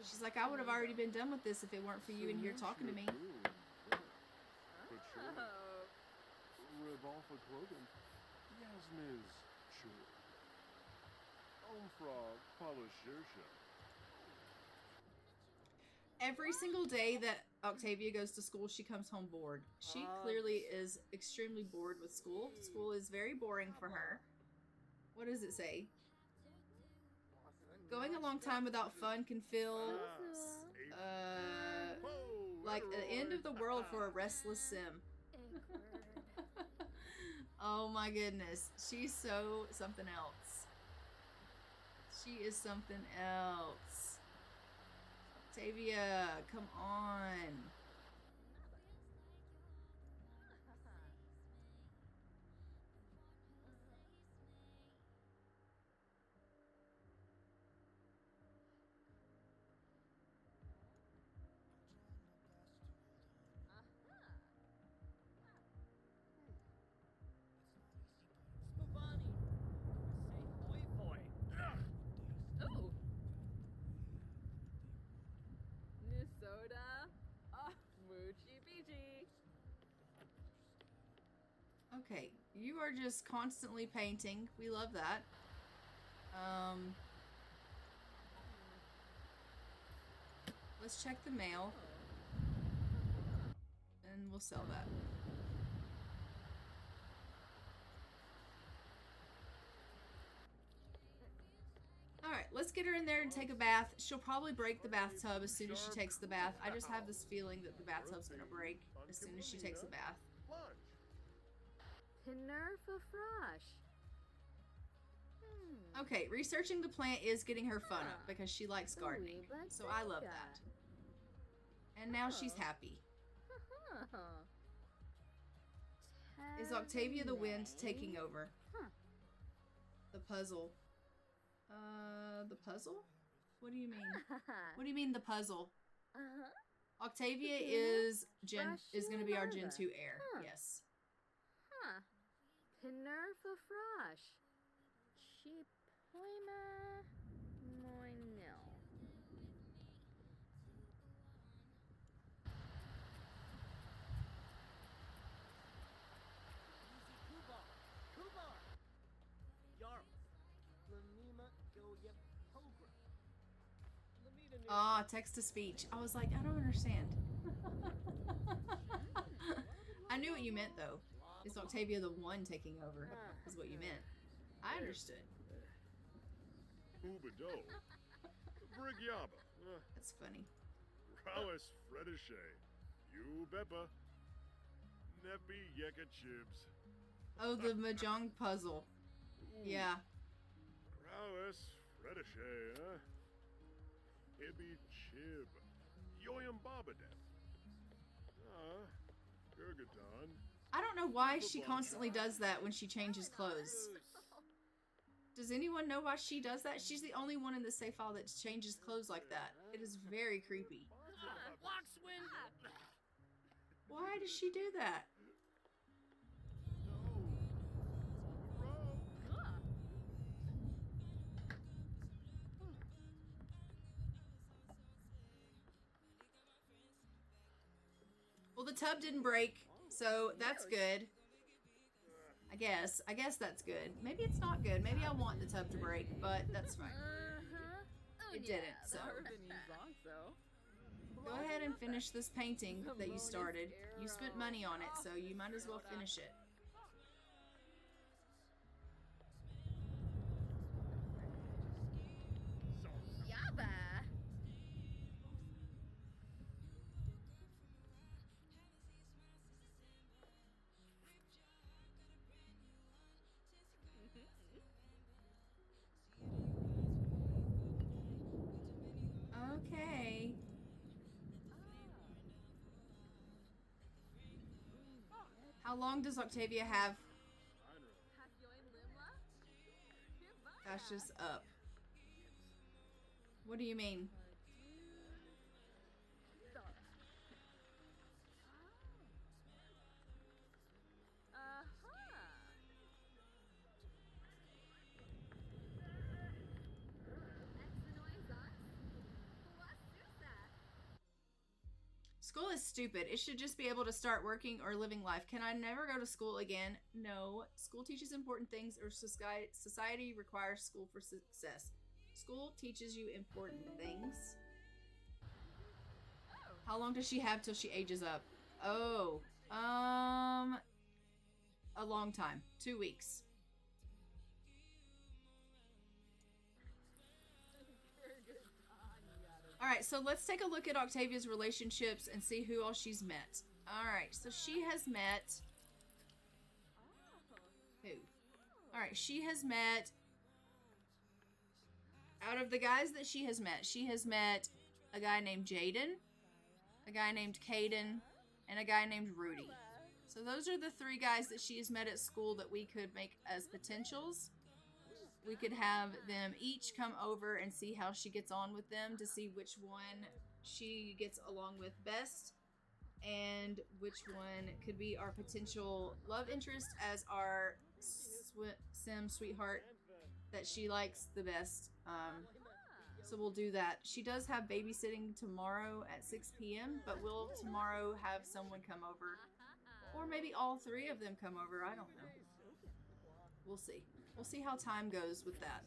She's like, I would have already been done with this if it weren't for you in here talking to me. Every single day that Octavia goes to school, she comes home bored. She clearly is extremely bored with school. School is very boring for her. What does it say? Going a long time without fun can feel like the end of the world for a restless sim. Oh my goodness. She's so something else. She is something else. Octavia, come on. Okay, you are just constantly painting. We love that. Let's check the mail. And we'll sell that. Alright, let's get her in there and take a bath. She'll probably break the bathtub as soon as she takes the bath. I just have this feeling that the bathtub's gonna break as soon as she takes a bath. Okay, researching the plant is getting her fun up because she likes gardening. So I love that. And now she's happy. Is Octavia the wind taking over? The puzzle. The puzzle? What do you mean? What do you mean the puzzle? Octavia is gonna be our Gen 2 heir. Yes. Ah, text to speech. I was like, I don't understand. I knew what you meant though. Is Octavia the one taking over? Is what you meant. I understood. Ubado. Brigyaba. That's funny. Rowes Fredishay. You Beppa. Neppy Yeka Chibs. Oh, the Mahjong puzzle. Yeah. Rowes Fredishay, huh? Ibby Chib. Yoyam Babadep. Gurgadon. I don't know why she constantly does that when she changes clothes. Does anyone know why she does that? She's the only one in the save file that changes clothes like that. It is very creepy. Why does she do that? Well, the tub didn't break, so that's good. I guess that's good. Maybe it's not good. Maybe I want the tub to break, but that's fine. It didn't, so. Go ahead and finish this painting that you started. You spent money on it, so you might as well finish it. Okay. How long does Octavia have? That's just up. What do you mean? School is stupid. It should just be able to start working or living life. Can I never go to school again? No. School teaches important things, or society requires school for success. School teaches you important things. How long does she have till she ages up? Oh, a long time. 2 weeks. Alright, so let's take a look at Octavia's relationships and see who all she's met. Alright, so she has met... Who? Alright, she has met... Out of the guys that she has met a guy named Jaden, a guy named Caden, and a guy named Rudy. So those are the 3 guys that she has met at school that we could make as potentials. We could have them each come over and see how she gets on with them to see which one she gets along with best and which one could be our potential love interest as our sim sweetheart that she likes the best. So we'll do that. She does have babysitting tomorrow at 6 p.m., but we'll tomorrow have someone come over. Or maybe all 3 of them come over. I don't know. We'll see. We'll see how time goes with that.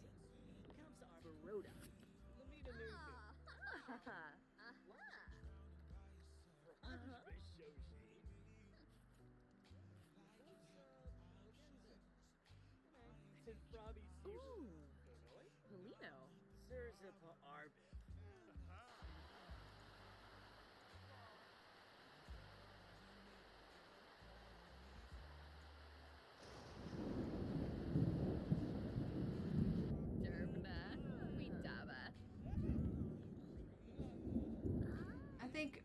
I think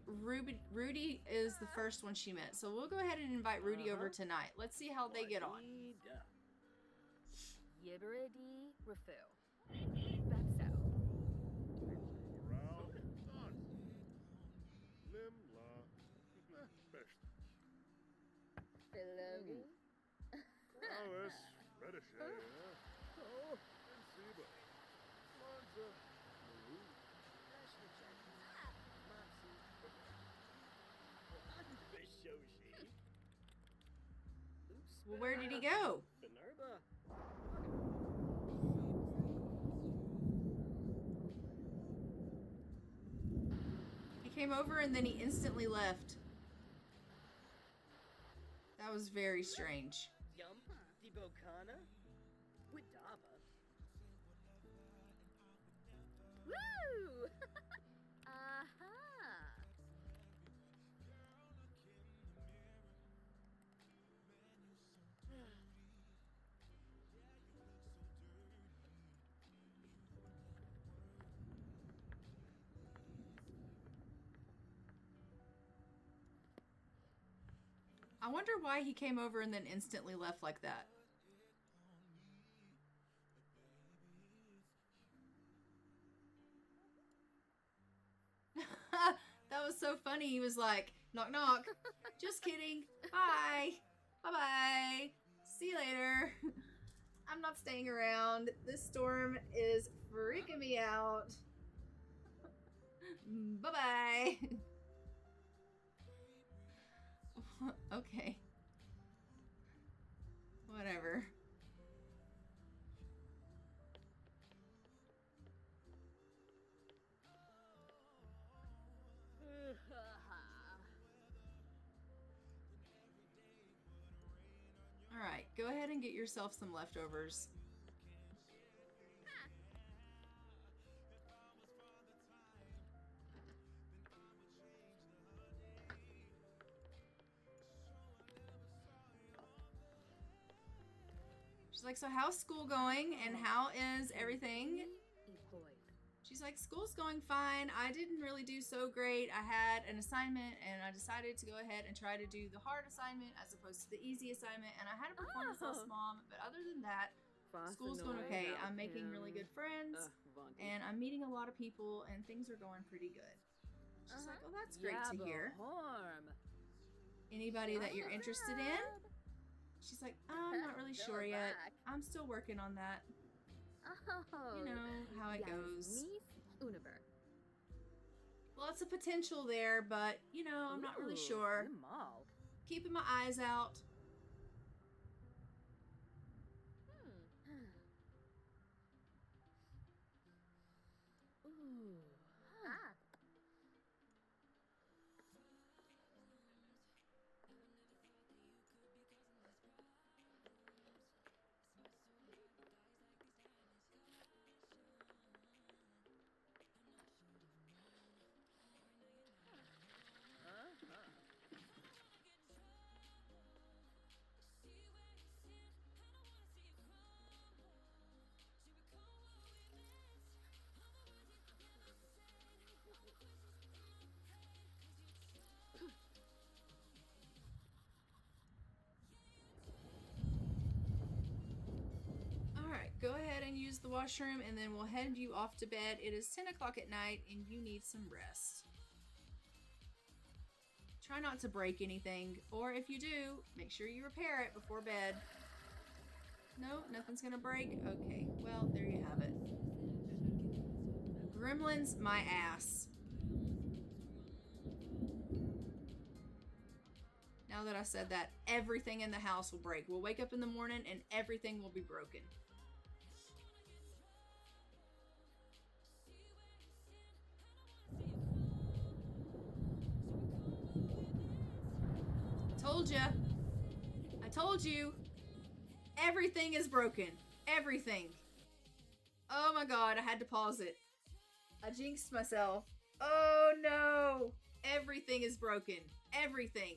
Rudy is the first one she met. So we'll go ahead and invite Rudy over tonight. Let's see how they get on. Yiberidi Rafu. That's out. Hello. Rowes Fredishay, huh? Siba. Lonza. Well, where did he go? came over and then he instantly left. That was very strange. Yump, di Bocana? Widava. Woo! Aha! I wonder why he came over and then instantly left like that. That was so funny. He was like, knock, knock. Just kidding. Bye. Bye-bye. See you later. I'm not staying around. This storm is freaking me out. Bye-bye. Okay. Whatever. Alright, go ahead and get yourself some leftovers. She's like, so how's school going and how is everything? She's like, school's going fine. I didn't really do so great. I had an assignment and I decided to go ahead and try to do the hard assignment as opposed to the easy assignment. And I had a performance test, Mom. But other than that, school's going okay. I'm making really good friends and I'm meeting a lot of people and things are going pretty good. She's like, oh, that's great to hear. Anybody that you're interested in? She's like, I'm not really sure yet. I'm still working on that. You know how it goes. Lots of potential there, but, you know, I'm not really sure. Keeping my eyes out. Go ahead and use the washroom and then we'll head you off to bed. It is 10 o'clock at night and you need some rest. Try not to break anything, or if you do, make sure you repair it before bed. No, nothing's gonna break? Okay, well, there you have it. Gremlins, my ass. Now that I said that, everything in the house will break. We'll wake up in the morning and everything will be broken. Told ya. I told you. Everything is broken. Everything. Oh my god, I had to pause it. I jinxed myself. Oh no. Everything is broken. Everything.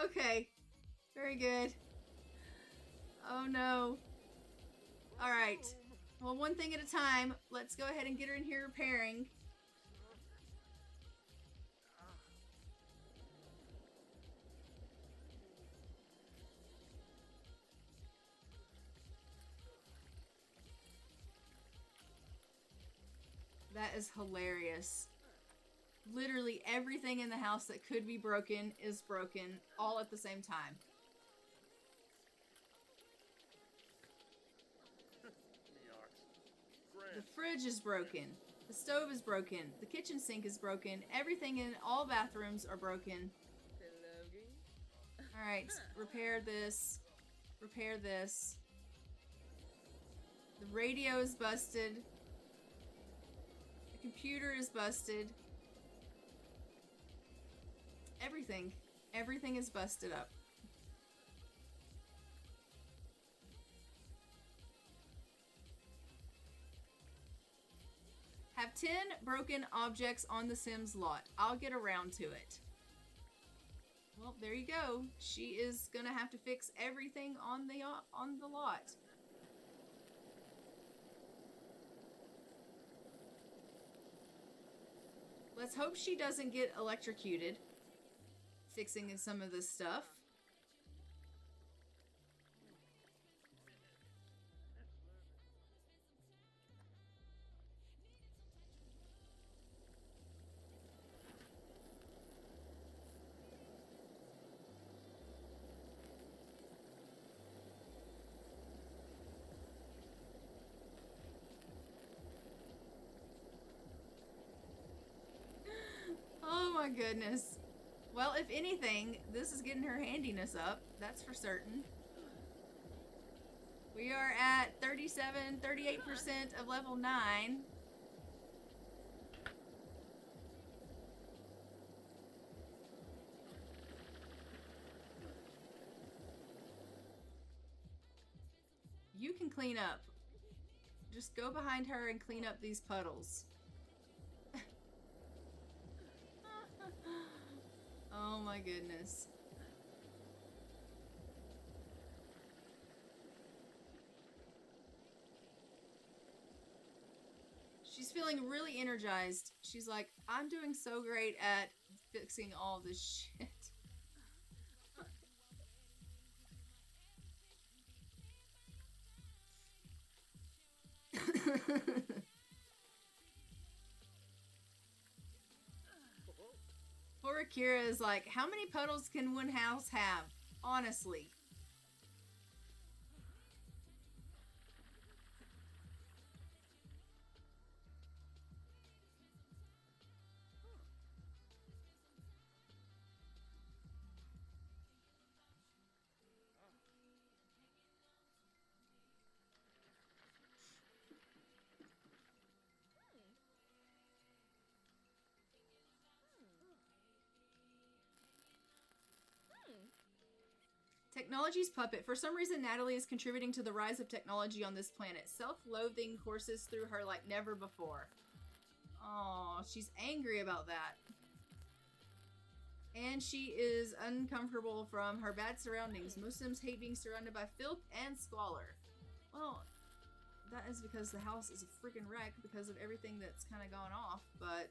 Okay. Very good. Oh no. Alright. Well, one thing at a time. Let's go ahead and get her in here repairing. That is hilarious. Literally everything in the house that could be broken is broken all at the same time. The fridge is broken. The stove is broken. The kitchen sink is broken. Everything in all bathrooms are broken. Alright, repair this. Repair this. The radio is busted. Computer is busted. Everything. Everything is busted up. Have 10 broken objects on the Sims lot. I'll get around to it. Well, there you go. She is gonna have to fix everything on the lot. Let's hope she doesn't get electrocuted fixing some of this stuff. Oh my goodness. Well, if anything, this is getting her handiness up. That's for certain. We are at 38% of level 9. You can clean up. Just go behind her and clean up these puddles. Oh my goodness. She's feeling really energized. She's like, I'm doing so great at fixing all this shit. Poor Akira is like, how many puddles can one house have? Honestly. Technology's puppet. For some reason, Natalie is contributing to the rise of technology on this planet. Self-loathing courses through her like never before. Oh, she's angry about that. And she is uncomfortable from her bad surroundings. Most Sims hate being surrounded by filth and squalor. Well, that is because the house is a freaking wreck because of everything that's kind of gone off, but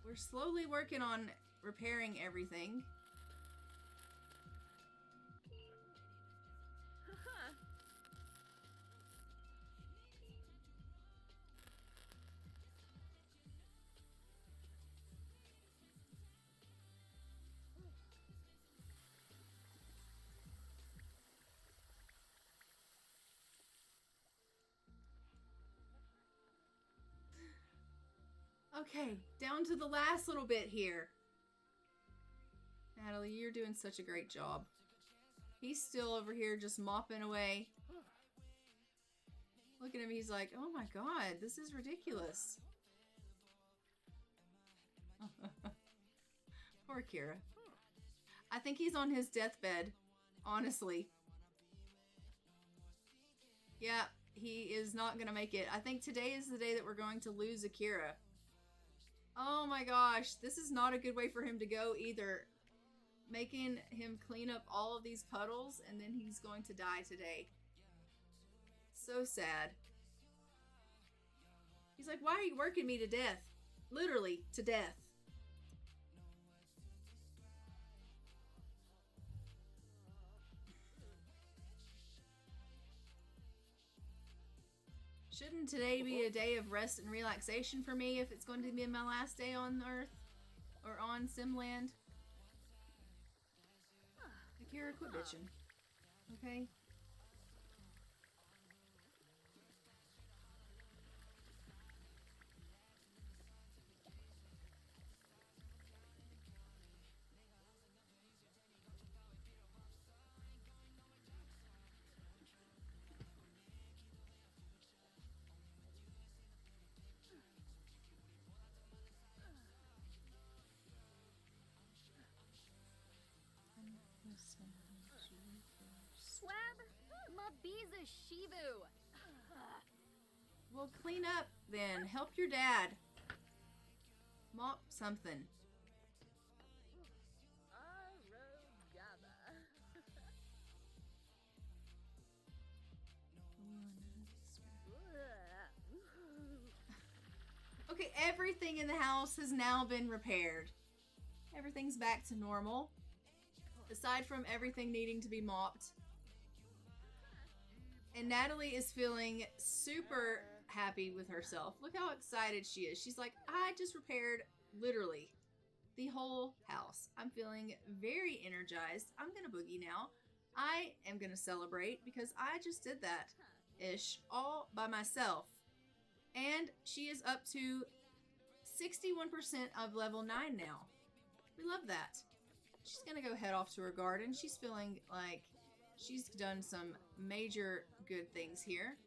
we're slowly working on repairing everything. Okay, down to the last little bit here. Natalie, you're doing such a great job. He's still over here just mopping away. Look at him, he's like, oh my god, this is ridiculous. Poor Akira. I think he's on his deathbed, honestly. Yeah, he is not gonna make it. I think today is the day that we're going to lose Akira. Oh my gosh, this is not a good way for him to go either. Making him clean up all of these puddles and then he's going to die today. So sad. He's like, why are you working me to death? Literally, to death. Shouldn't today be a day of rest and relaxation for me if it's going to be my last day on Earth? Or on Simland? Akira, quit bitching. Okay? Swab, Mabiza Shivu. Well, clean up then. Help your dad. Mop something. Okay, everything in the house has now been repaired. Everything's back to normal. Aside from everything needing to be mopped. And Natalie is feeling super happy with herself. Look how excited she is. She's like, I just repaired literally the whole house. I'm feeling very energized. I'm gonna boogie now. I am gonna celebrate because I just did that ish all by myself. And she is up to 61% of level 9 now. We love that. She's gonna go head off to her garden. She's feeling like she's done some major good things here.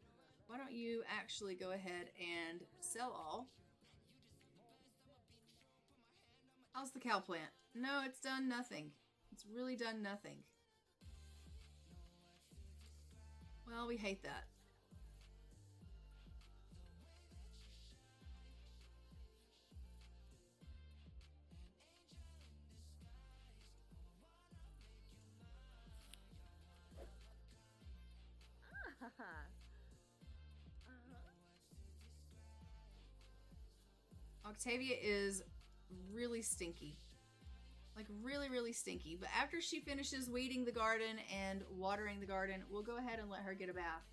Why don't you actually go ahead and sell all? How's the cowplant? No, it's done nothing. It's really done nothing. Well, we hate that. Octavia is really stinky. Like really, really stinky. But after she finishes weeding the garden and watering the garden, we'll go ahead and let her get a bath.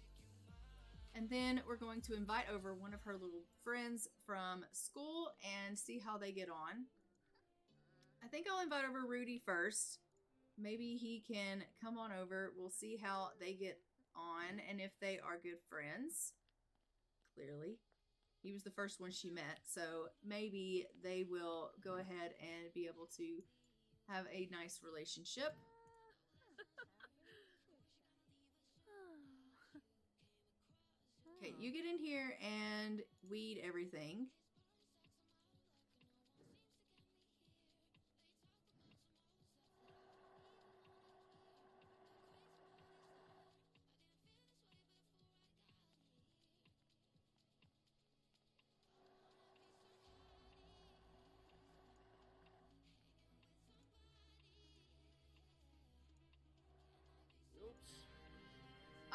And then we're going to invite over one of her little friends from school and see how they get on. I think I'll invite over Rudy first. Maybe he can come on over. We'll see how they get on and if they are good friends. Clearly. He was the first one she met, so maybe they will go ahead and be able to have a nice relationship. Okay, you get in here and weed everything.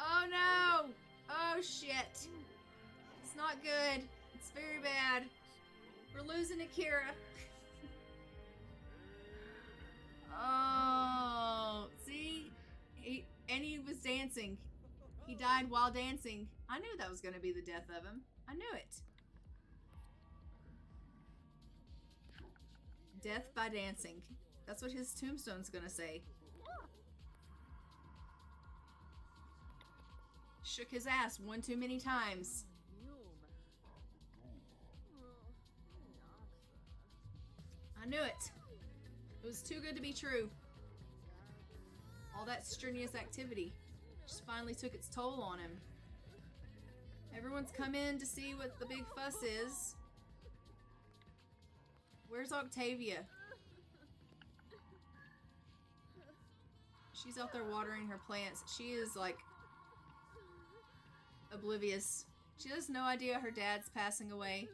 Oh no! Oh shit! It's not good. It's very bad. We're losing Akira. Oh, see? He was dancing. He died while dancing. I knew that was going to be the death of him. I knew it. Death by dancing. That's what his tombstone's going to say. Shook his ass one too many times. I knew it. It was too good to be true. All that strenuous activity just finally took its toll on him. Everyone's come in to see what the big fuss is. Where's Octavia? She's out there watering her plants. She is like oblivious. She has no idea her dad's passing away.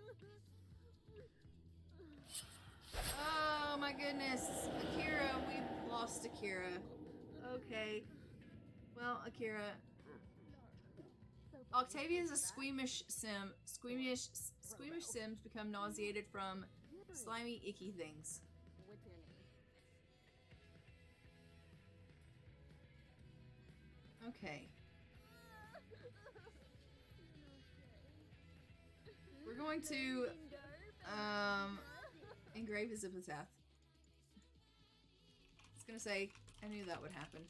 Oh my goodness. Akira, we've lost Akira. Okay. Well, Akira. Octavia is a squeamish sim. Squeamish sims become nauseated from slimy, icky things. Okay. We're going to engrave his epitaph. I was gonna say, I knew that would happen.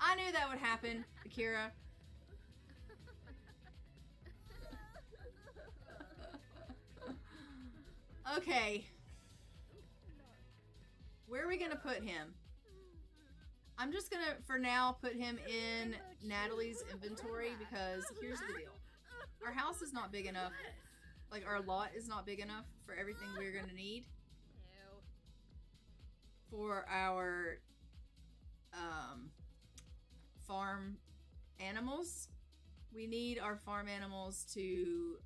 I knew that would happen, Akira. Okay. Where are we gonna put him? I'm just gonna, for now, put him in Natalie's inventory because here's the deal. Our house is not big enough. Like, our lot is not big enough for everything we're gonna need Ew. for our farm animals. We need our farm animals to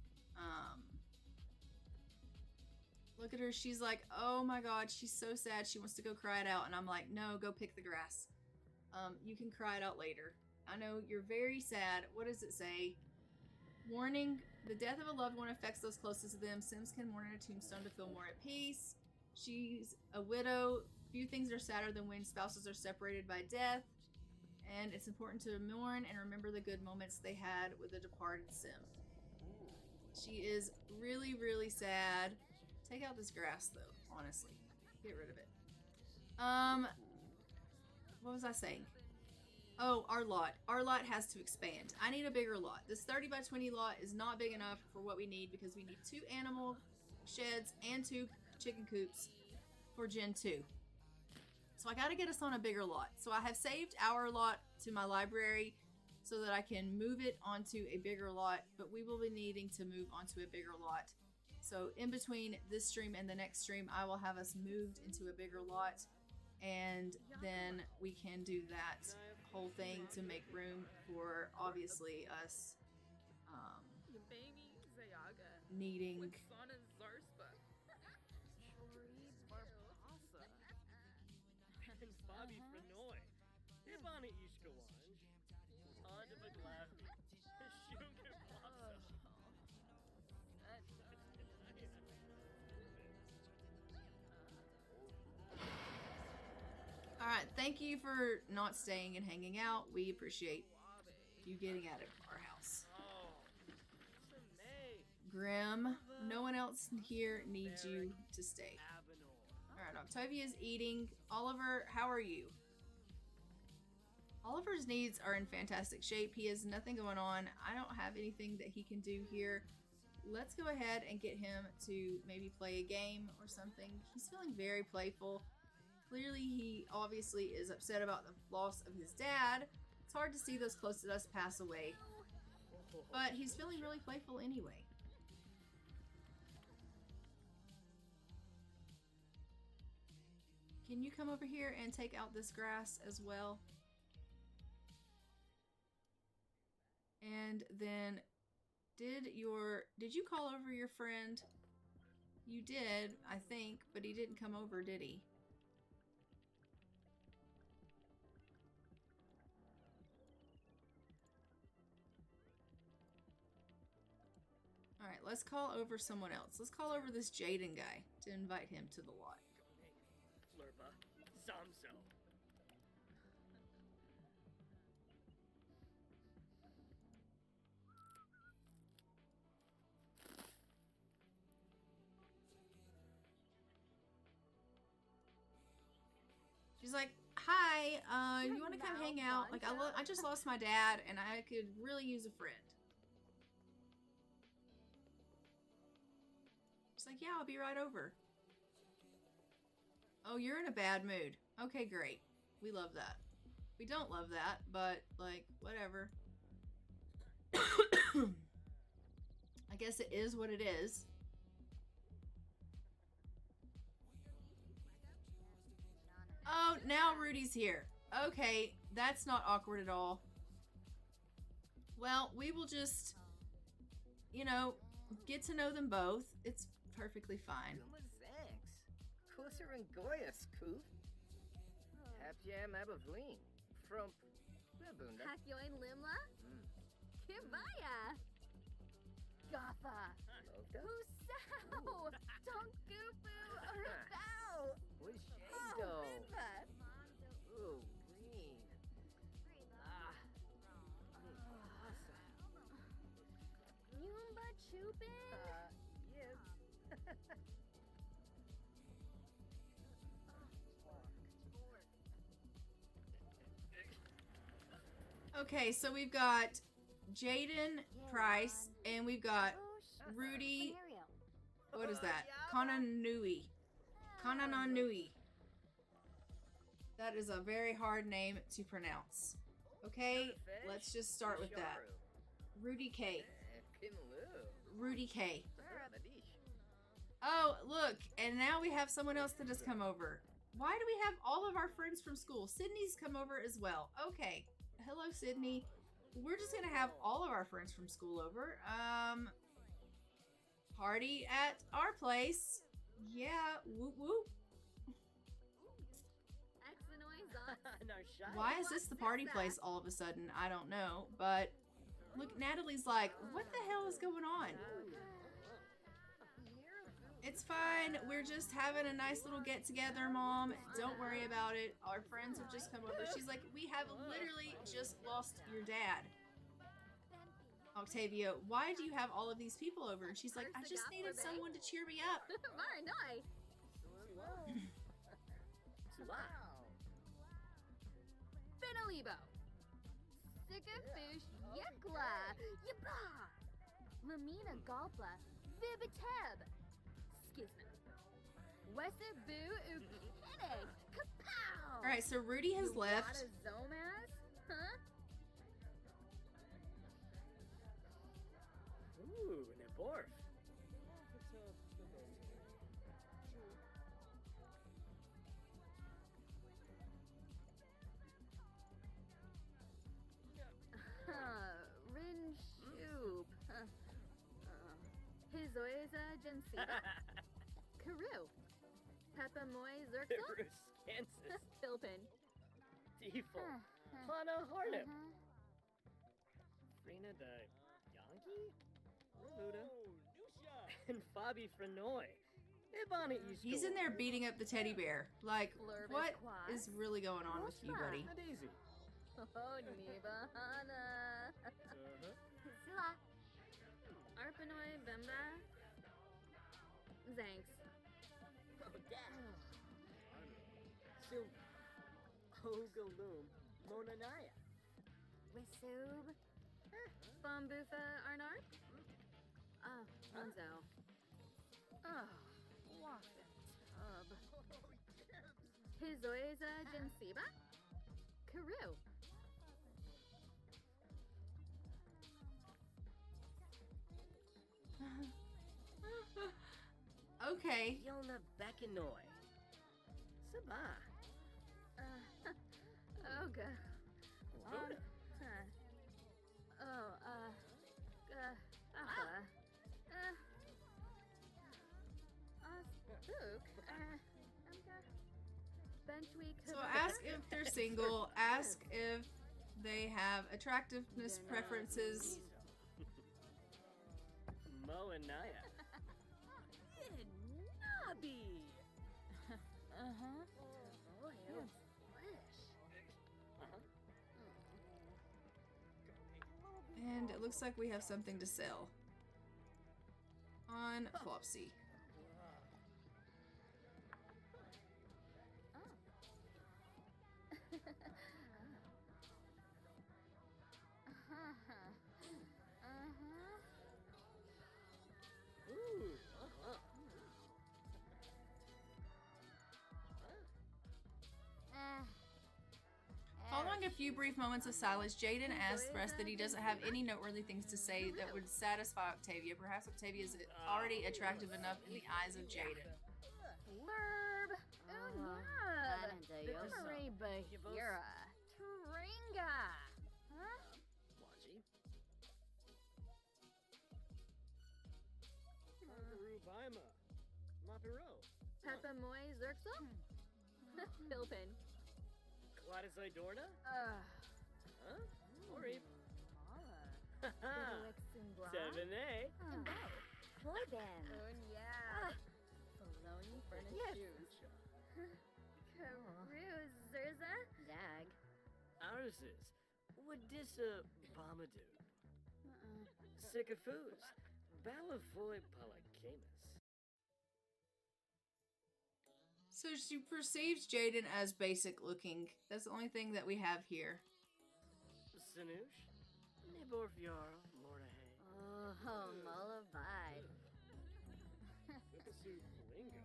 look at her. She's like, oh my god, she's so sad. She wants to go cry it out. And I'm like, no, go pick the grass. You can cry it out later. I know you're very sad. What does it say? Warning, the death of a loved one affects those closest to them. Sims can mourn in a tombstone to feel more at peace. She's a widow. Few things are sadder than when spouses are separated by death. And it's important to mourn and remember the good moments they had with a departed Sim. She is really, really sad. Take out this grass, though, honestly. Get rid of it. What was I saying? Oh, our lot. Our lot has to expand. I need a bigger lot. This 30 by 20 lot is not big enough for what we need because we need 2 animal sheds and 2 chicken coops for Gen 2. So I gotta get us on a bigger lot. So I have saved our lot to my library so that I can move it onto a bigger lot, but we will be needing to move onto a bigger lot. So in between this stream and the next stream, I will have us moved into a bigger lot, and then we can do that whole thing to make room for, obviously, us needing Bobby Frenoy. Ibani Ishkawanj. Honda Baglavi. Shunker Blossom. Alright, thank you for not staying and hanging out. We appreciate you getting out of our house. Grim, no one else here needs you to stay. Alright, Octavia is eating. Oliver, how are you? Oliver's needs are in fantastic shape. He has nothing going on. I don't have anything that he can do here. Let's go ahead and get him to maybe play a game or something. He's feeling very playful. Clearly, he obviously is upset about the loss of his dad. It's hard to see those close to us pass away. But he's feeling really playful anyway. Can you come over here and take out this grass as well? And then, did you call over your friend? You did, I think, but he didn't come over, did he? Alright, let's call over someone else. Let's call over this Jaden guy to invite him to the lot. Flurpa. Zamzo. She's like, hi, you want to come hang out? Like, I just lost my dad, and I could really use a friend. She's like, yeah, I'll be right over. Oh, you're in a bad mood. Okay, great. We love that. We don't love that, but, like, whatever. I guess it is what it is. Oh, now Rudy's here. Okay, that's not awkward at all. Well, we will just, you know, get to know them both. It's perfectly fine. Kusser and Goyas, Koof. Hapjam Abavleen. From Babunda. Hakyoin Limla? Kibaya. Gotha. Husao. Tonkupu Urabao. Wishado. Ooh, green. Yumba Chupin? Yes. Okay, so we've got Jaden Price, and we've got Rudy. What is that? Kananui. Kananui. That is a very hard name to pronounce. Okay, let's just start with that. Rudy K. Rudy K. Oh, look, and now we have someone else that has come over. Why do we have all of our friends from school? Sydney's come over as well. Okay. Hello, Sydney. We're just gonna have all of our friends from school over. Party at our place. Yeah, whoop whoop. Why is this the party place all of a sudden? I don't know, but look, Natalie's like, what the hell is going on? It's fine. We're just having a nice little get together, Mom. Don't worry about it. Our friends have just come over. She's like, we have literally just lost your dad. Octavia, why do you have all of these people over? And she's like, I just needed someone to cheer me up. Finalibo. Sikafish Yekla. Yaba. Lamina Galpla. Vibiteb. Skizna. Wesibu Ukene. Kapow. Alright, so Rudy has left. Zomas? Huh? Ooh, an aborf. Rin Shoop. Hizoiza Jensiba. Karu. Peppa Moy Zerksa. Bruce Kansas. Philpin. Default. Plano Harnip. Rena the Yankee? Luda. And Fabi Frenoy. Ibana He's in there beating up the teddy bear. Like, what is really going on with you, buddy? Daisy. Oh, Niba Hana. Sila. Arpanoy Bemba. Zanks. Oh, Dad. Sum. Ogaloom. Monanaya. Wisub. Bombufa Arnard. Oh, Monzo. Oh, Waffin Tub. Hizoiza Jensiba. Karu. Okay. Yona Bakinoy. Sabah. Oga. Buddha. So ask if they're single. Ask if they have attractiveness preferences. Mo and Naya. Nobby. And it looks like we have something to sell. On Flopsy. Following a few brief moments of silence, Jaden asks Rest that he doesn't have any noteworthy things to say that would satisfy Octavia. Perhaps Octavia is already attractive enough in the eyes of Jaden. Blurb. Memory Bahira. Tringa. Huh? Waji. Rubaima. Mapiro. Peppa Moy Zerksa. Philpin. Gladys Idorna? Huh? Ori. Haha. 7A. Boy band. Oh, yeah. Bologna furnished shoes. Karu Zerza. Zag. Ours is. Wadissa Bamadoo. Sycophus. Balavoy Palakamus. So she perceives Jaden as basic looking. That's the only thing that we have here. Sanush. Niborvyar Mordahay. Oh, Mullabide. Lingo.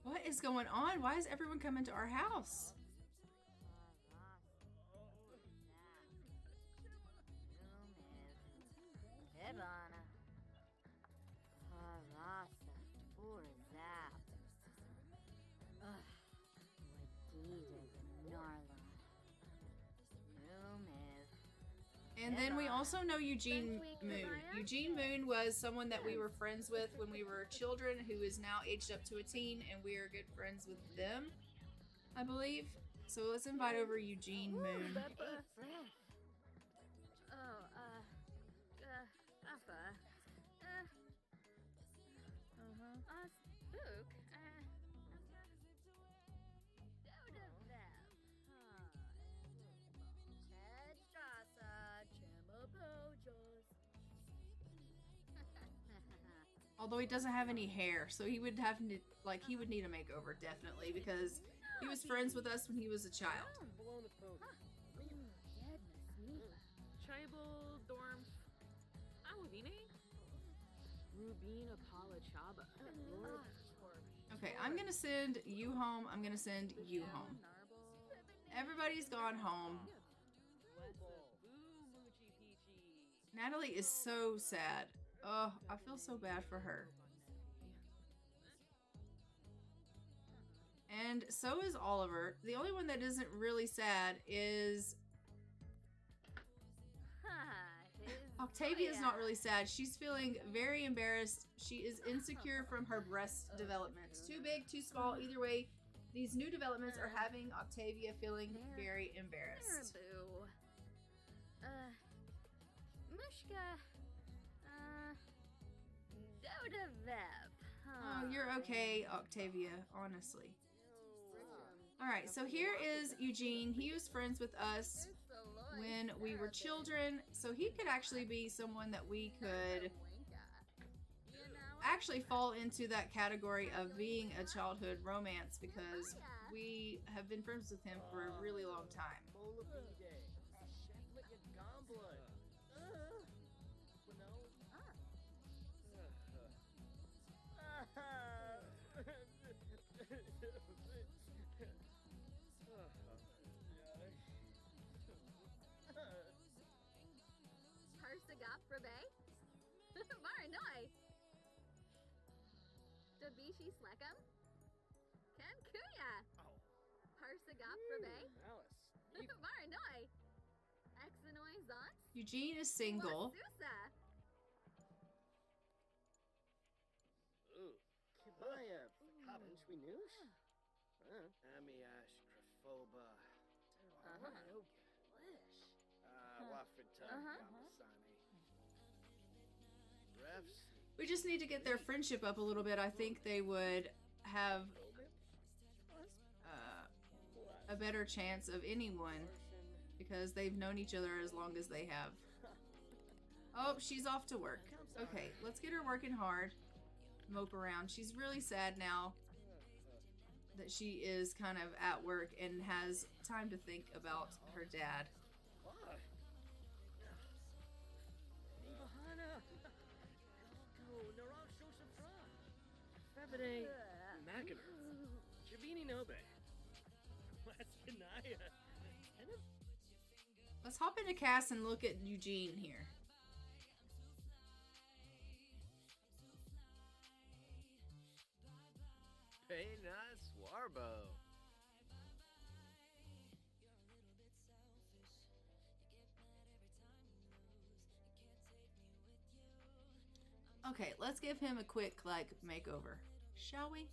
What is going on? Why is everyone coming to our house? And then we also know Eugene Thanks, Moon. Akira. Eugene Moon was someone that we were friends with when we were children, who is now aged up to a teen, and we are good friends with them, I believe. So let's invite over Eugene Moon. Peppa. Oh, Papa. Spook. Although he doesn't have any hair, so he would have to, like, he would need a makeover, definitely, because he was friends with us when he was a child. Blown the phone. Tribal dorm. Awudine? Rubina Palachaba. Okay, I'm gonna send you home. I'm gonna send you home. Everybody's gone home. Natalie is so sad. Oh, I feel so bad for her. And so is Oliver. The only one that isn't really sad is Octavia. Is not really sad. She's feeling very embarrassed. She is insecure from her breast development. Too big, too small, either way. These new developments are having Octavia feeling very embarrassed. Mushka. Oh, you're okay, Octavia, honestly. Alright, so here is Eugene. He was friends with us when we were children, so he could actually be someone that we could actually fall into that category of being a childhood romance, because we have been friends with him for a really long time. Parsagap Rabe? Varanoi! Dabishi Slekam? Kankuya! Parsagap Rabe? Varanoi! Exanoi Zons? Eugene is single. Susa! Ooh, Kibaya, Cottage, we knew. Amiash, Krafoba. Wafrita, Yamasani. Refs. We just need to get their friendship up a little bit. I think they would have a better chance of anyone, because they've known each other as long as they have. Oh, she's off to work. Okay, let's get her working hard. Mope around. She's really sad now that she is kind of at work and has time to think about her dad. Let's hop into Cass and look at Eugene here. Hey, nice Warbo. Okay, let's give him a quick, like, makeover. Shall we?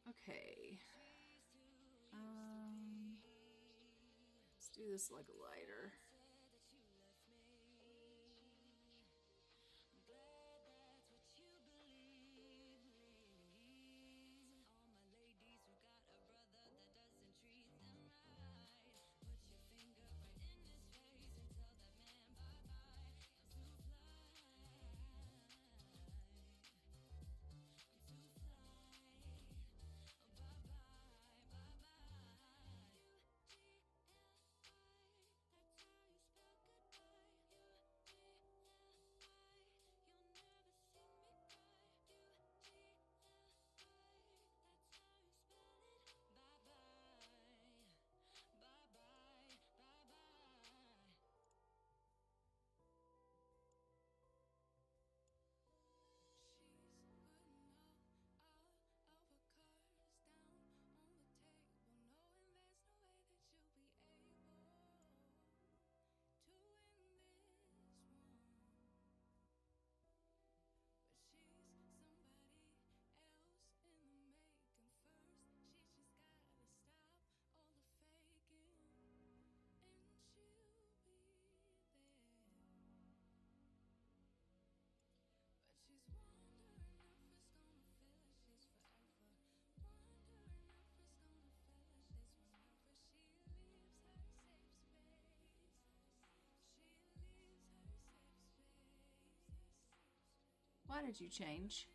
Okay. Let's do this like a lighter. Why did you change?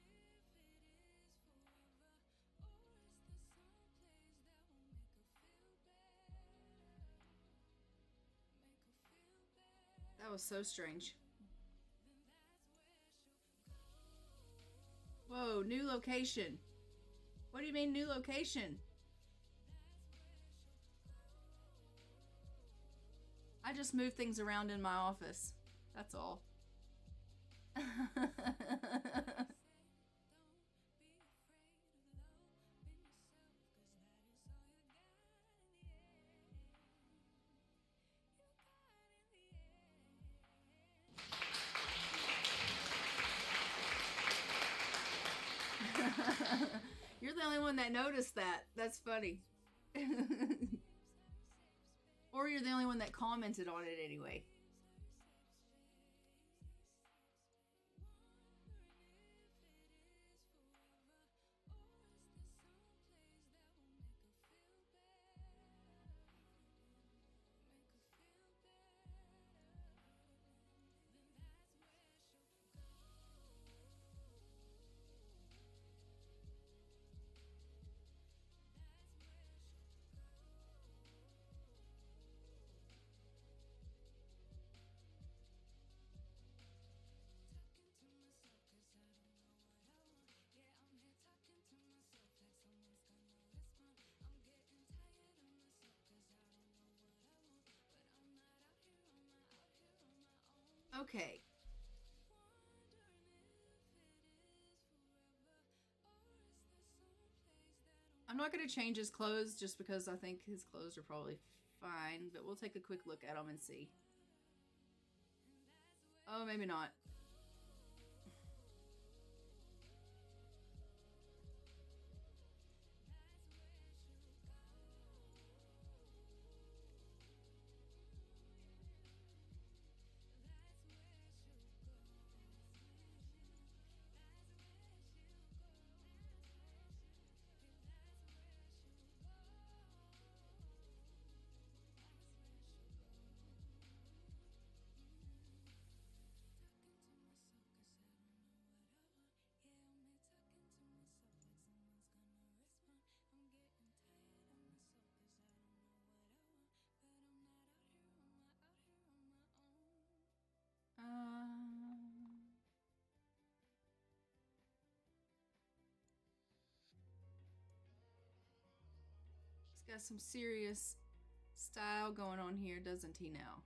That was so strange. Whoa, new location. What do you mean new location? I just moved things around in my office. That's all. You're the only one that noticed that. That's funny. Or you're the only one that commented on it anyway. Okay. I'm not going to change his clothes just because I think his clothes are probably fine, but we'll take a quick look at them and see. Oh, maybe not. He's got some serious style going on here, doesn't he now?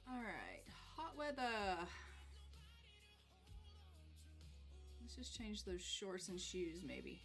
Alright, hot weather. Let's just change those shorts and shoes, maybe.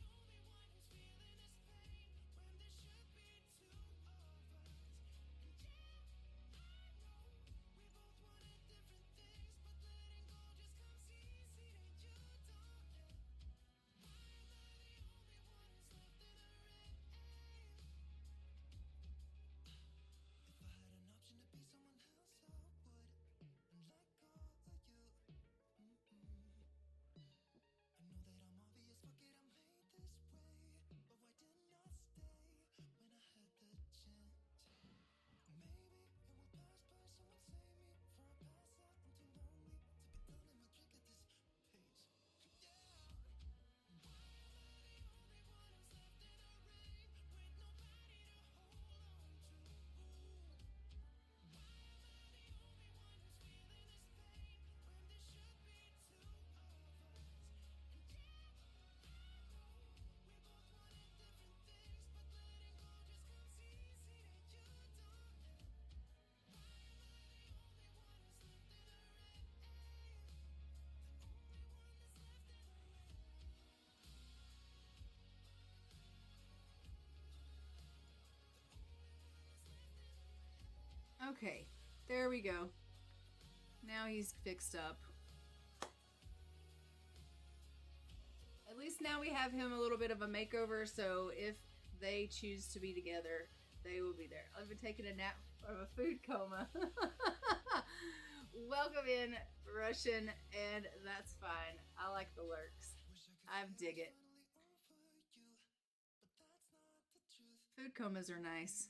Okay, there we go. Now he's fixed up. least now we have him a little bit of a makeover, so if they choose to be together, they will be there. I've been taking a nap from a food coma. Welcome in, Russian, and that's fine. I like the lurks. I dig it. Food comas are nice.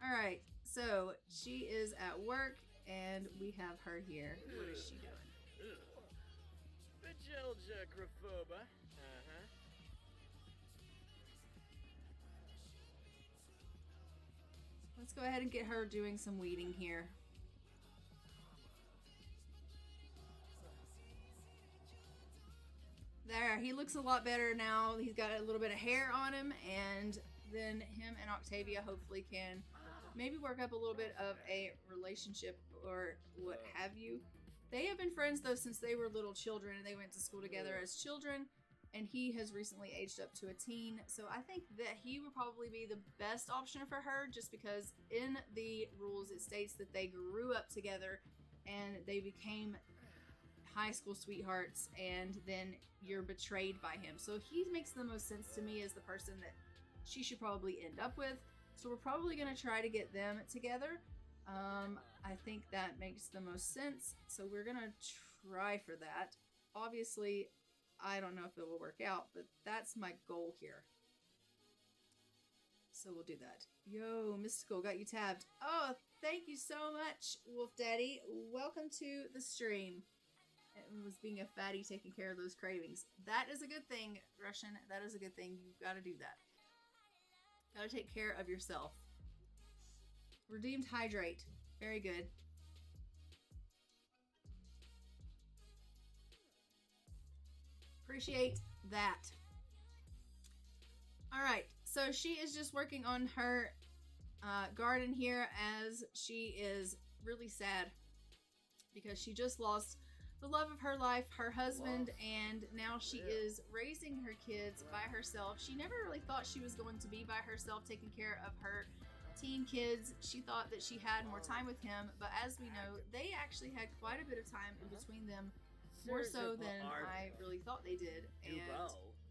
Alright, so she is at work, and we have her here. What is she doing? Vigilja Graphoba. Let's go ahead and get her doing some weeding here. There, he looks a lot better now. He's got a little bit of hair on him, and then him and Octavia hopefully can maybe work up a little bit of a relationship or what have you. They have been friends though since they were little children, and they went to school together as children, and he has recently aged up to a teen. So I think that he would probably be the best option for her, just because in the rules it states that they grew up together and they became high school sweethearts, and then you're betrayed by him. So he makes the most sense to me as the person that she should probably end up with. So we're probably going to try to get them together. I think that makes the most sense. So we're going to try for that. Obviously, I don't know if it will work out, but that's my goal here. So we'll do that. Yo, Mystical, got you tabbed. Oh, thank you so much, Wolf Daddy. Welcome to the stream. It was being a fatty taking care of those cravings. That is a good thing, Russian. That is a good thing. You've got to do that. Got to take care of yourself. Redeemed hydrate. Very good. Appreciate that. All right. So she is just working on her garden here, as she is really sad because she just lost the love of her life, her husband, and now she is raising her kids by herself. She never really thought she was going to be by herself, taking care of her teen kids. She thought that she had more time with him, but as we know, they actually had quite a bit of time in between them, more so than I really thought they did. And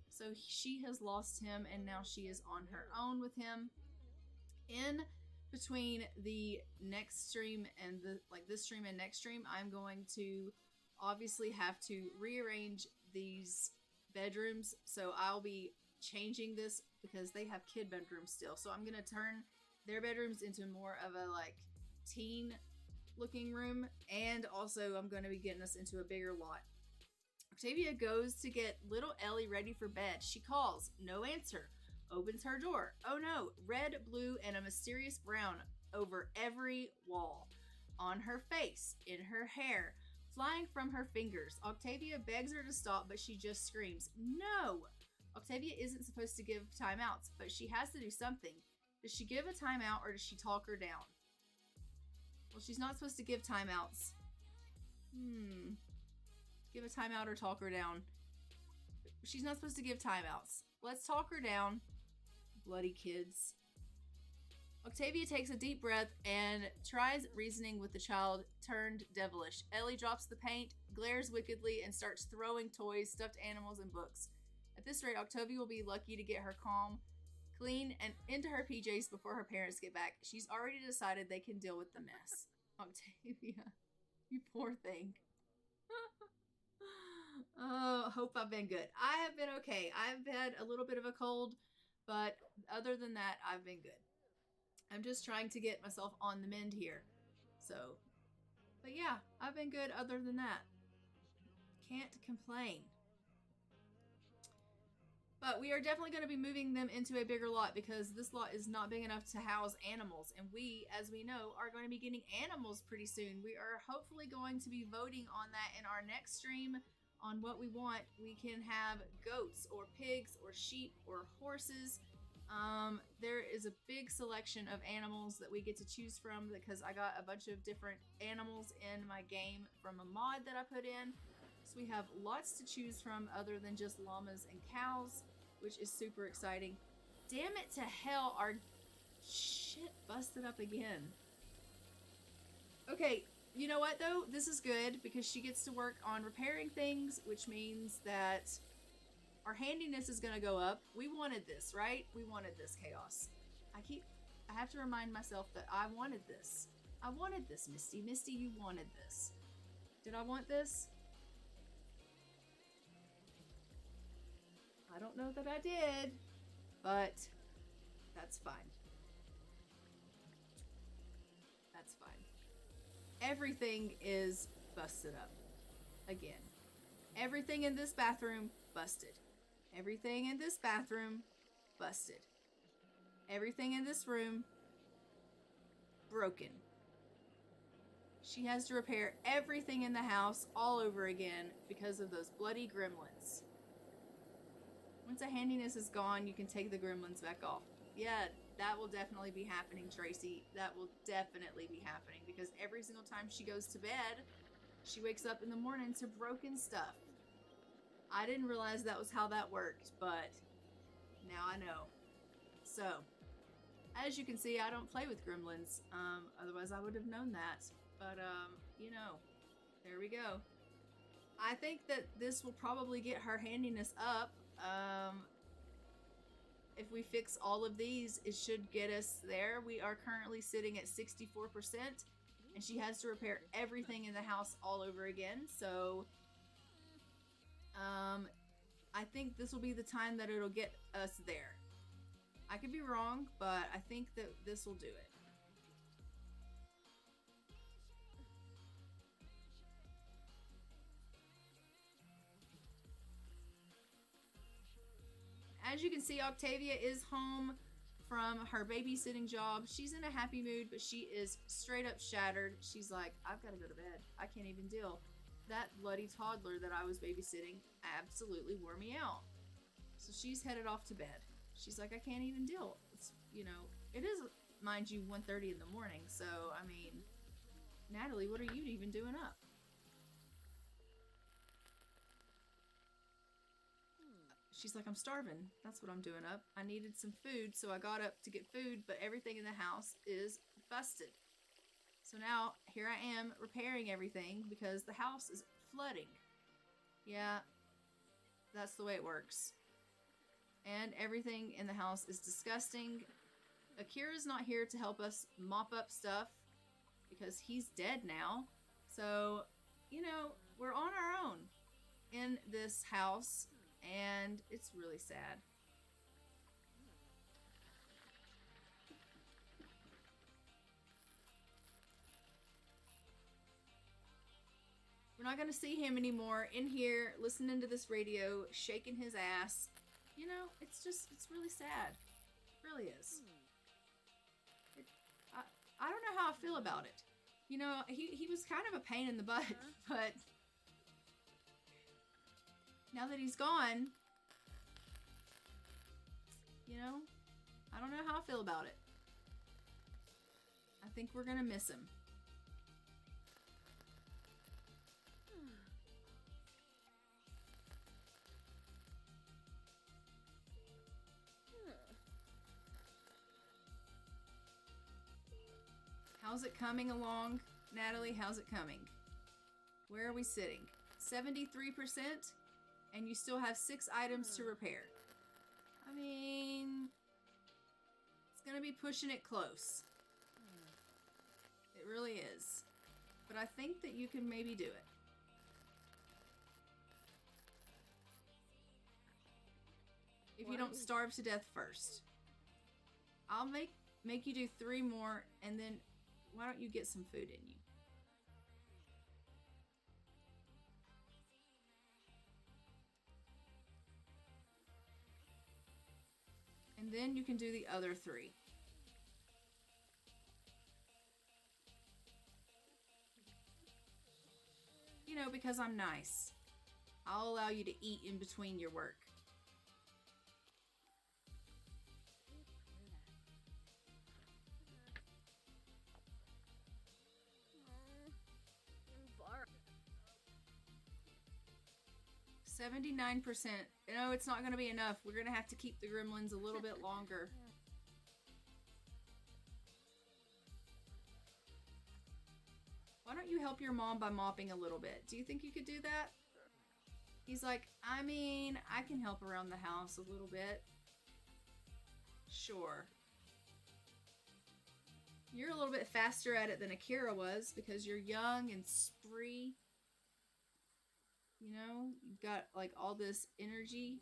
so she has lost him, and now she is on her own with him. In between the next stream and this stream and next stream, I'm going to obviously have to rearrange these bedrooms. So I'll be changing this because they have kid bedrooms still. So I'm going to turn their bedrooms into more of a teen looking room. And also I'm going to be getting us into a bigger lot. Octavia goes to get little Ellie ready for bed. She calls, no answer. Opens her door. Oh no, red, blue, and a mysterious brown over every wall. On her face, in her hair, flying from her fingers. Octavia begs her to stop, but she just screams, no! Octavia isn't supposed to give timeouts, but she has to do something. Does she give a timeout or does she talk her down? Well, she's not supposed to give timeouts. Give a timeout or talk her down. She's not supposed to give timeouts. Let's talk her down. Bloody kids. Octavia takes a deep breath and tries reasoning with the child turned devilish. Ellie drops the paint, glares wickedly, and starts throwing toys, stuffed animals, and books. At this rate, Octavia will be lucky to get her calm, clean, and into her PJs before her parents get back. She's already decided they can deal with the mess. Octavia, you poor thing. Oh, hope I've been good. I have been okay. I've had a little bit of a cold, but other than that, I've been good. I'm just trying to get myself on the mend here. So, but yeah, I've been good other than that. Can't complain. But we are definitely going to be moving them into a bigger lot because this lot is not big enough to house animals. And we, as we know, are going to be getting animals pretty soon. We are hopefully going to be voting on that in our next stream on what we want. We can have goats or pigs or sheep or horses. There is a big selection of animals that we get to choose from because I got a bunch of different animals in my game from a mod that I put in. So we have lots to choose from other than just llamas and cows, which is super exciting. Damn it to hell, our shit busted up again. Okay, you know what though? This is good because she gets to work on repairing things, which means that Our handiness is gonna go up. We wanted this, right? We wanted this chaos. I have to remind myself that I wanted this. I wanted this, Misty. Misty, you wanted this. Did I want this? I don't know that I did, but that's fine. That's fine. Everything is busted up. Again. Everything in this bathroom, busted. Everything in this bathroom, busted. Everything in this room, broken. She has to repair everything in the house all over again because of those bloody gremlins. Once a handiness is gone, you can take the gremlins back off. Yeah, that will definitely be happening, Tracy. That will definitely be happening because every single time she goes to bed, she wakes up in the morning to broken stuff. I didn't realize that was how that worked, but now I know. So, as you can see, I don't play with gremlins. Otherwise I would have known that. But, you know, there we go. I think that this will probably get her handiness up. If we fix all of these, it should get us there. We are currently sitting at 64%, and she has to repair everything in the house all over again. So, I think this will be the time that it'll get us there. I could be wrong, but I think that this will do it. As you can see, Octavia is home from her babysitting job. She's in a happy mood, but she is straight up shattered. She's like, I've got to go to bed. I can't even deal. That bloody toddler that I was babysitting absolutely wore me out. So she's headed off to bed. She's like, I can't even deal. It's, you know, it is, mind you, 1:30 in the morning. So, I mean, Natalie, what are you even doing up? She's like, I'm starving. That's what I'm doing up. I needed some food, so I got up to get food, but everything in the house is busted. So now, here I am repairing everything because the house is flooding. Yeah, that's the way it works. And everything in the house is disgusting. Akira's not here to help us mop up stuff because he's dead now. So, you know, we're on our own in this house, and it's really sad. We're not going to see him anymore in here listening to this radio, shaking his ass. You know, it's really sad. It really is. I don't know how I feel about it. You know, he was kind of a pain in the butt, but now that he's gone, you know, I don't know how I feel about it. I think we're going to miss him. How's it coming along? Natalie, how's it coming? Where are we sitting? 73%? And you still have 6 items to repair. I mean, it's going to be pushing it close. It really is. But I think that you can maybe do it. If you don't starve to death first. I'll make you do 3 more, and then why don't you get some food in you? And then you can do the other 3. You know, because I'm nice. I'll allow you to eat in between your work. Bar. 79%. No, it's not going to be enough. We're going to have to keep the gremlins a little bit longer. Why don't you help your mom by mopping a little bit? Do you think you could do that? He's like, I mean, I can help around the house a little bit. Sure. You're a little bit faster at it than Akira was because you're young and spree. You know, you've got like all this energy.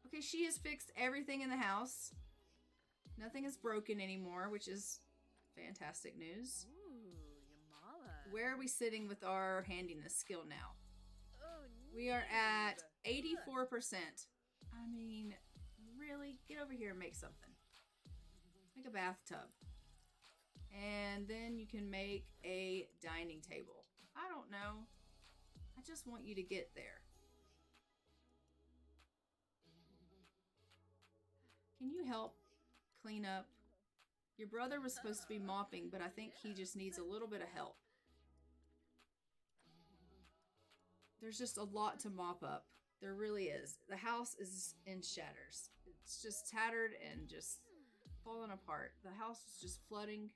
Okay, she has fixed everything in the house. Nothing is broken anymore, which is fantastic news. Where are we sitting with our handiness skill now? We are at 84%. I mean, really? Get over here and make something. Make a bathtub. And then you can make a dining table. I don't know. I just want you to get there. Can you help clean up? Your brother was supposed to be mopping, but I think he just needs a little bit of help. There's just a lot to mop up. There really is. The house is in shatters. It's just tattered and just falling apart. The house is just flooding.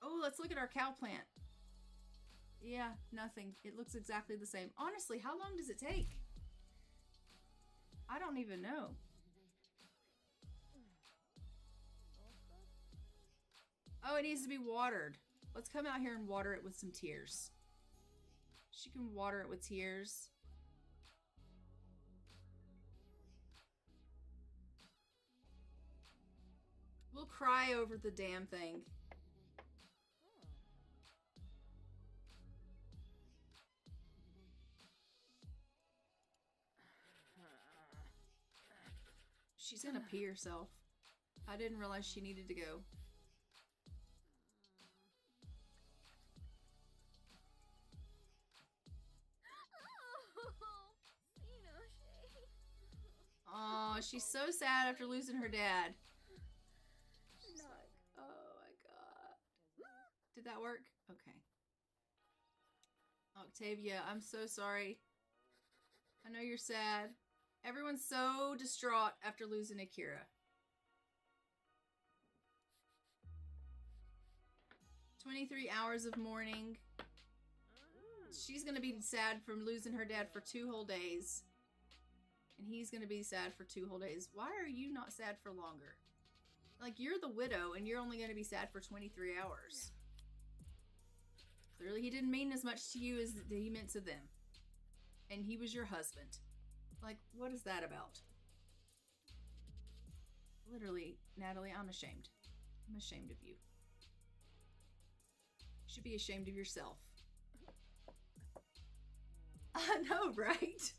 Oh, let's look at our cow plant. Yeah, nothing. It looks exactly the same. Honestly, how long does it take? I don't even know. Oh, it needs to be watered. Let's come out here and water it with some tears. She can water it with tears. We'll cry over the damn thing. She's gonna pee herself. I didn't realize she needed to go. Oh, she's so sad after losing her dad. She's like, oh my god. Did that work? Okay. Octavia, I'm so sorry. I know you're sad. Everyone's so distraught after losing Akira. 23 hours of mourning. She's gonna be sad from losing her dad for 2 whole days. And he's gonna be sad for 2 whole days. Why are you not sad for longer? Like, you're the widow and you're only gonna be sad for 23 hours. Clearly he didn't mean as much to you as he meant to them. And he was your husband. Like, what is that about? Literally, Natalie, I'm ashamed. I'm ashamed of you. You should be ashamed of yourself. I know, right?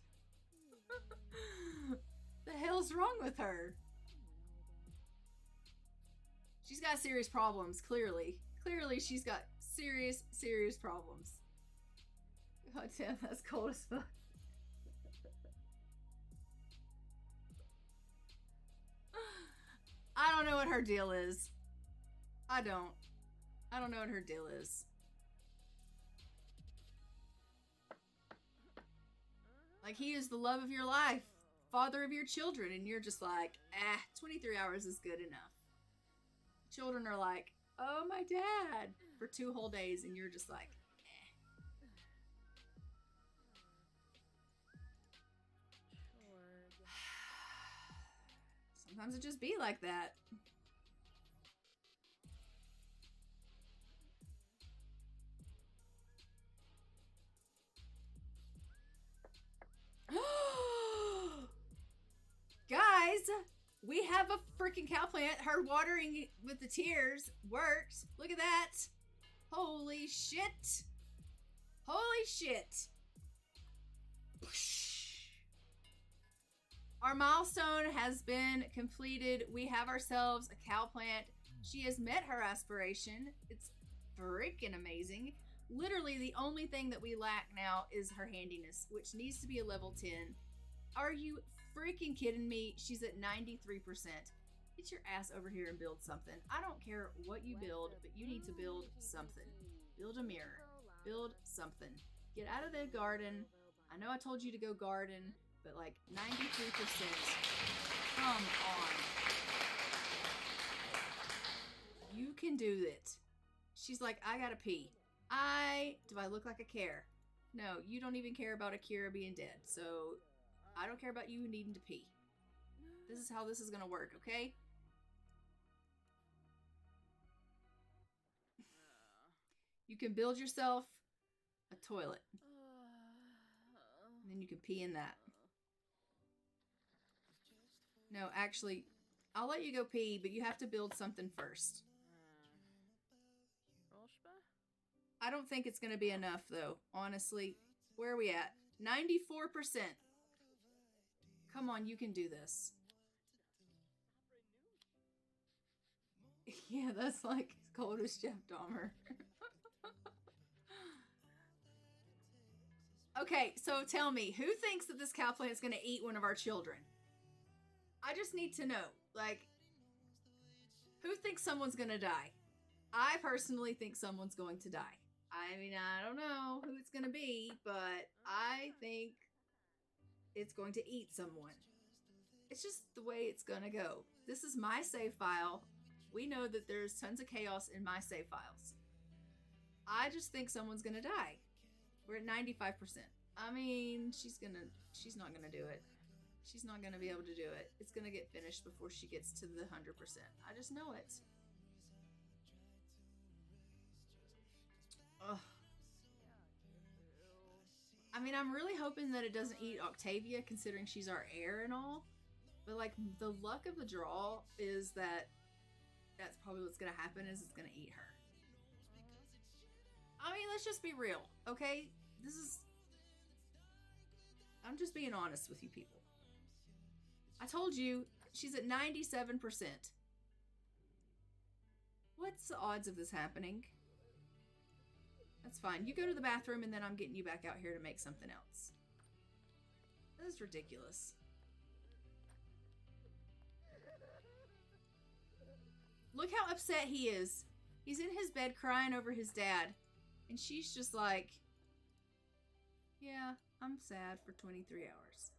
The hell's wrong with her? She's got serious problems, clearly. Clearly, she's got serious, serious problems. God damn, that's cold as fuck. I don't know what her deal is. I don't know what her deal is. Like, he is the love of your life, father of your children, and you're just like, 23 hours is good enough. Children are like, oh, my dad, for 2 whole days, and you're just like, Sometimes it just be like that. Guys, we have a freaking cow plant. Her watering with the tears worked. Look at that. Holy shit. Holy shit. Our milestone has been completed. We have ourselves a cow plant. She has met her aspiration. It's freaking amazing. Literally, the only thing that we lack now is her handiness, which needs to be a level 10. Are you freaking kidding me? She's at 93%. Get your ass over here and build something. I don't care what you build, but you need to build something. Build a mirror. Build something. Get out of the garden. I know I told you to go garden, but like 93%. Come on. You can do it. She's like, I gotta pee. Do I look like I care? No, you don't even care about Akira being dead, so I don't care about you needing to pee. This is how this is gonna work, okay? You can build yourself a toilet. And then you can pee in that. No, actually, I'll let you go pee, but you have to build something first. I don't think it's going to be enough, though. Honestly, where are we at? 94%. Come on, you can do this. Yeah, that's like as cold as Jeff Dahmer. Okay, so tell me, who thinks that this cowplant is going to eat one of our children? I just need to know. Like, who thinks someone's going to die? I personally think someone's going to die. I mean, I don't know who it's going to be, but I think it's going to eat someone. It's just the way it's going to go. This is my save file. We know that there's tons of chaos in my save files. I just think someone's going to die. We're at 95%. I mean, she's not going to do it. She's not going to be able to do it. It's going to get finished before she gets to the 100%. I just know it. Ugh. I mean, I'm really hoping that it doesn't eat Octavia, considering she's our heir and all. But, like, the luck of the draw is that that's probably what's going to happen, is it's going to eat her. I mean, let's just be real, okay? I'm just being honest with you people. I told you, she's at 97%. What's the odds of this happening? That's fine. You go to the bathroom and then I'm getting you back out here to make something else. This is ridiculous. Look how upset he is. He's in his bed crying over his dad. And she's just like, yeah, I'm sad for 23 hours.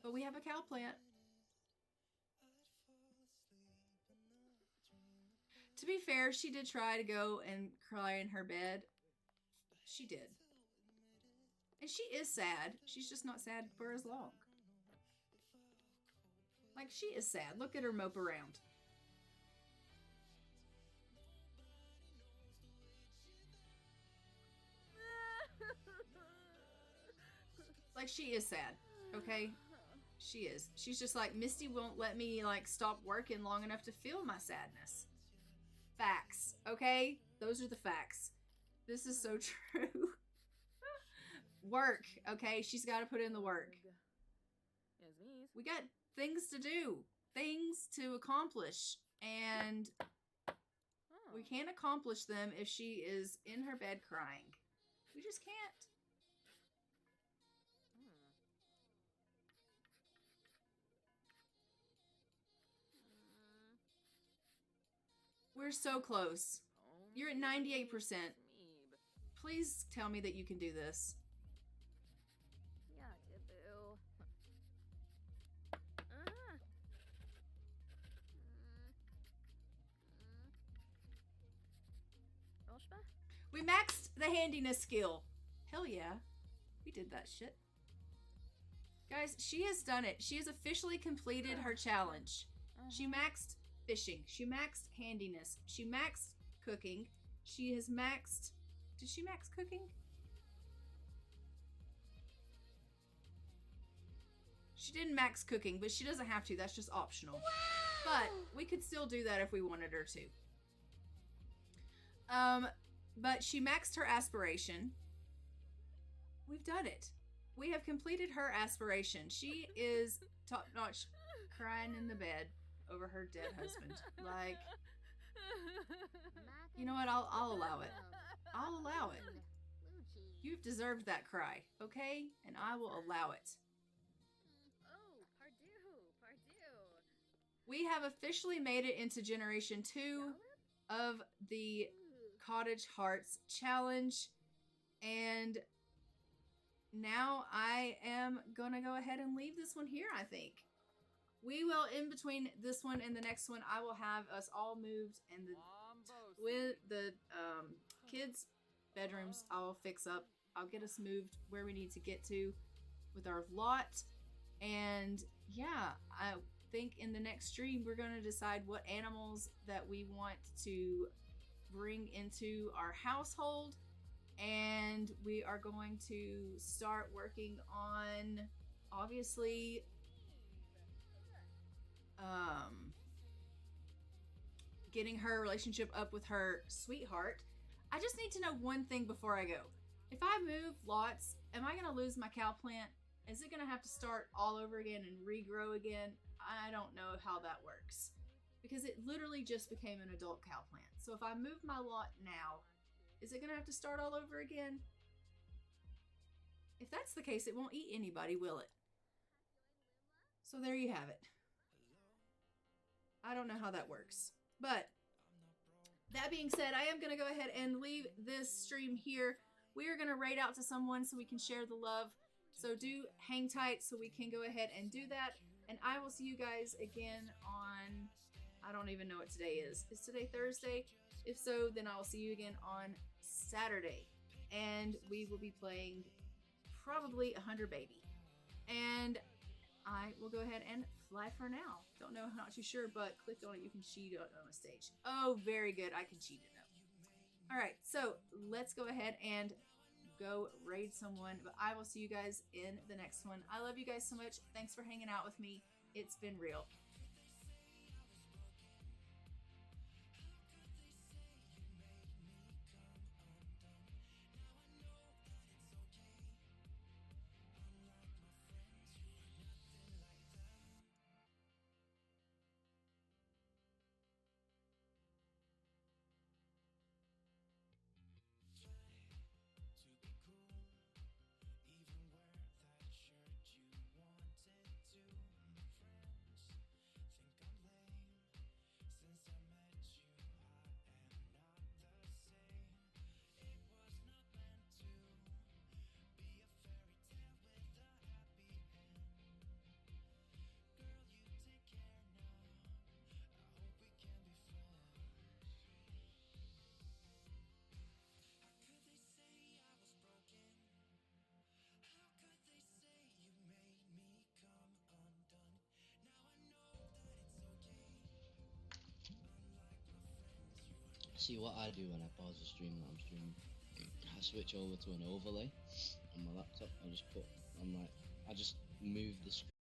But we have a cow plant. To be fair, she did try to go and cry in her bed. She did. And she is sad. She's just not sad for as long. Like, she is sad. Look at her mope around. Like, she is sad, okay? She is. She's just like, Misty won't let me, like, stop working long enough to feel my sadness. Facts, okay? Those are the facts. This is so true. Work, okay? She's got to put in the work. We got things to do. Things to accomplish. And we can't accomplish them if she is in her bed crying. We just can't. We're so close. You're at 98%. Please tell me that you can do this. We maxed the handiness skill. Hell yeah. We did that shit. Guys, she has done it. She has officially completed her challenge. She maxed fishing. She maxed handiness. She maxed cooking. She has maxed... Did she max cooking? She didn't max cooking, but she doesn't have to. That's just optional. Wow! But we could still do that if we wanted her to. But she maxed her aspiration. We've done it. We have completed her aspiration. She is top-notch, crying in the bed over her dead husband. Like, you know what? I'll allow it. I'll allow it. You've deserved that cry, okay? And I will allow it. We have officially made it into Generation 2 of the Cottage Hearts challenge. And now I am going to go ahead and leave this one here, I think. We will, in between this one and the next one, I will have us all moved, and with the kids' bedrooms I'll fix up. I'll get us moved where we need to get to with our lot. And yeah, I think in the next stream we're going to decide what animals that we want to bring into our household, and we are going to start working on, obviously, getting her relationship up with her sweetheart. I just need to know one thing before I go. If I move lots, am I going to lose my cow plant? Is it going to have to start all over again and regrow again? I don't know how that works, because it literally just became an adult cow plant. So if I move my lot now, is it going to have to start all over again? If that's the case, it won't eat anybody, will it? So there you have it. I don't know how that works. But that being said, I am going to go ahead and leave this stream here. We are going to raid out to someone so we can share the love. So do hang tight so we can go ahead and do that. And I will see you guys again on, I don't even know what today is. Is today Thursday? If so, then I will see you again on Saturday. And we will be playing probably 100 Baby. And I will go ahead and fly for now. Don't know, not too sure, but clicked on it. You can cheat on a stage. Oh, very good. I can cheat it up. All right, so let's go ahead and go raid someone. But I will see you guys in the next one. I love you guys so much. Thanks for hanging out with me. It's been real. See what I do when I pause the stream that I'm streaming. I switch over to an overlay on my laptop. I just move the screen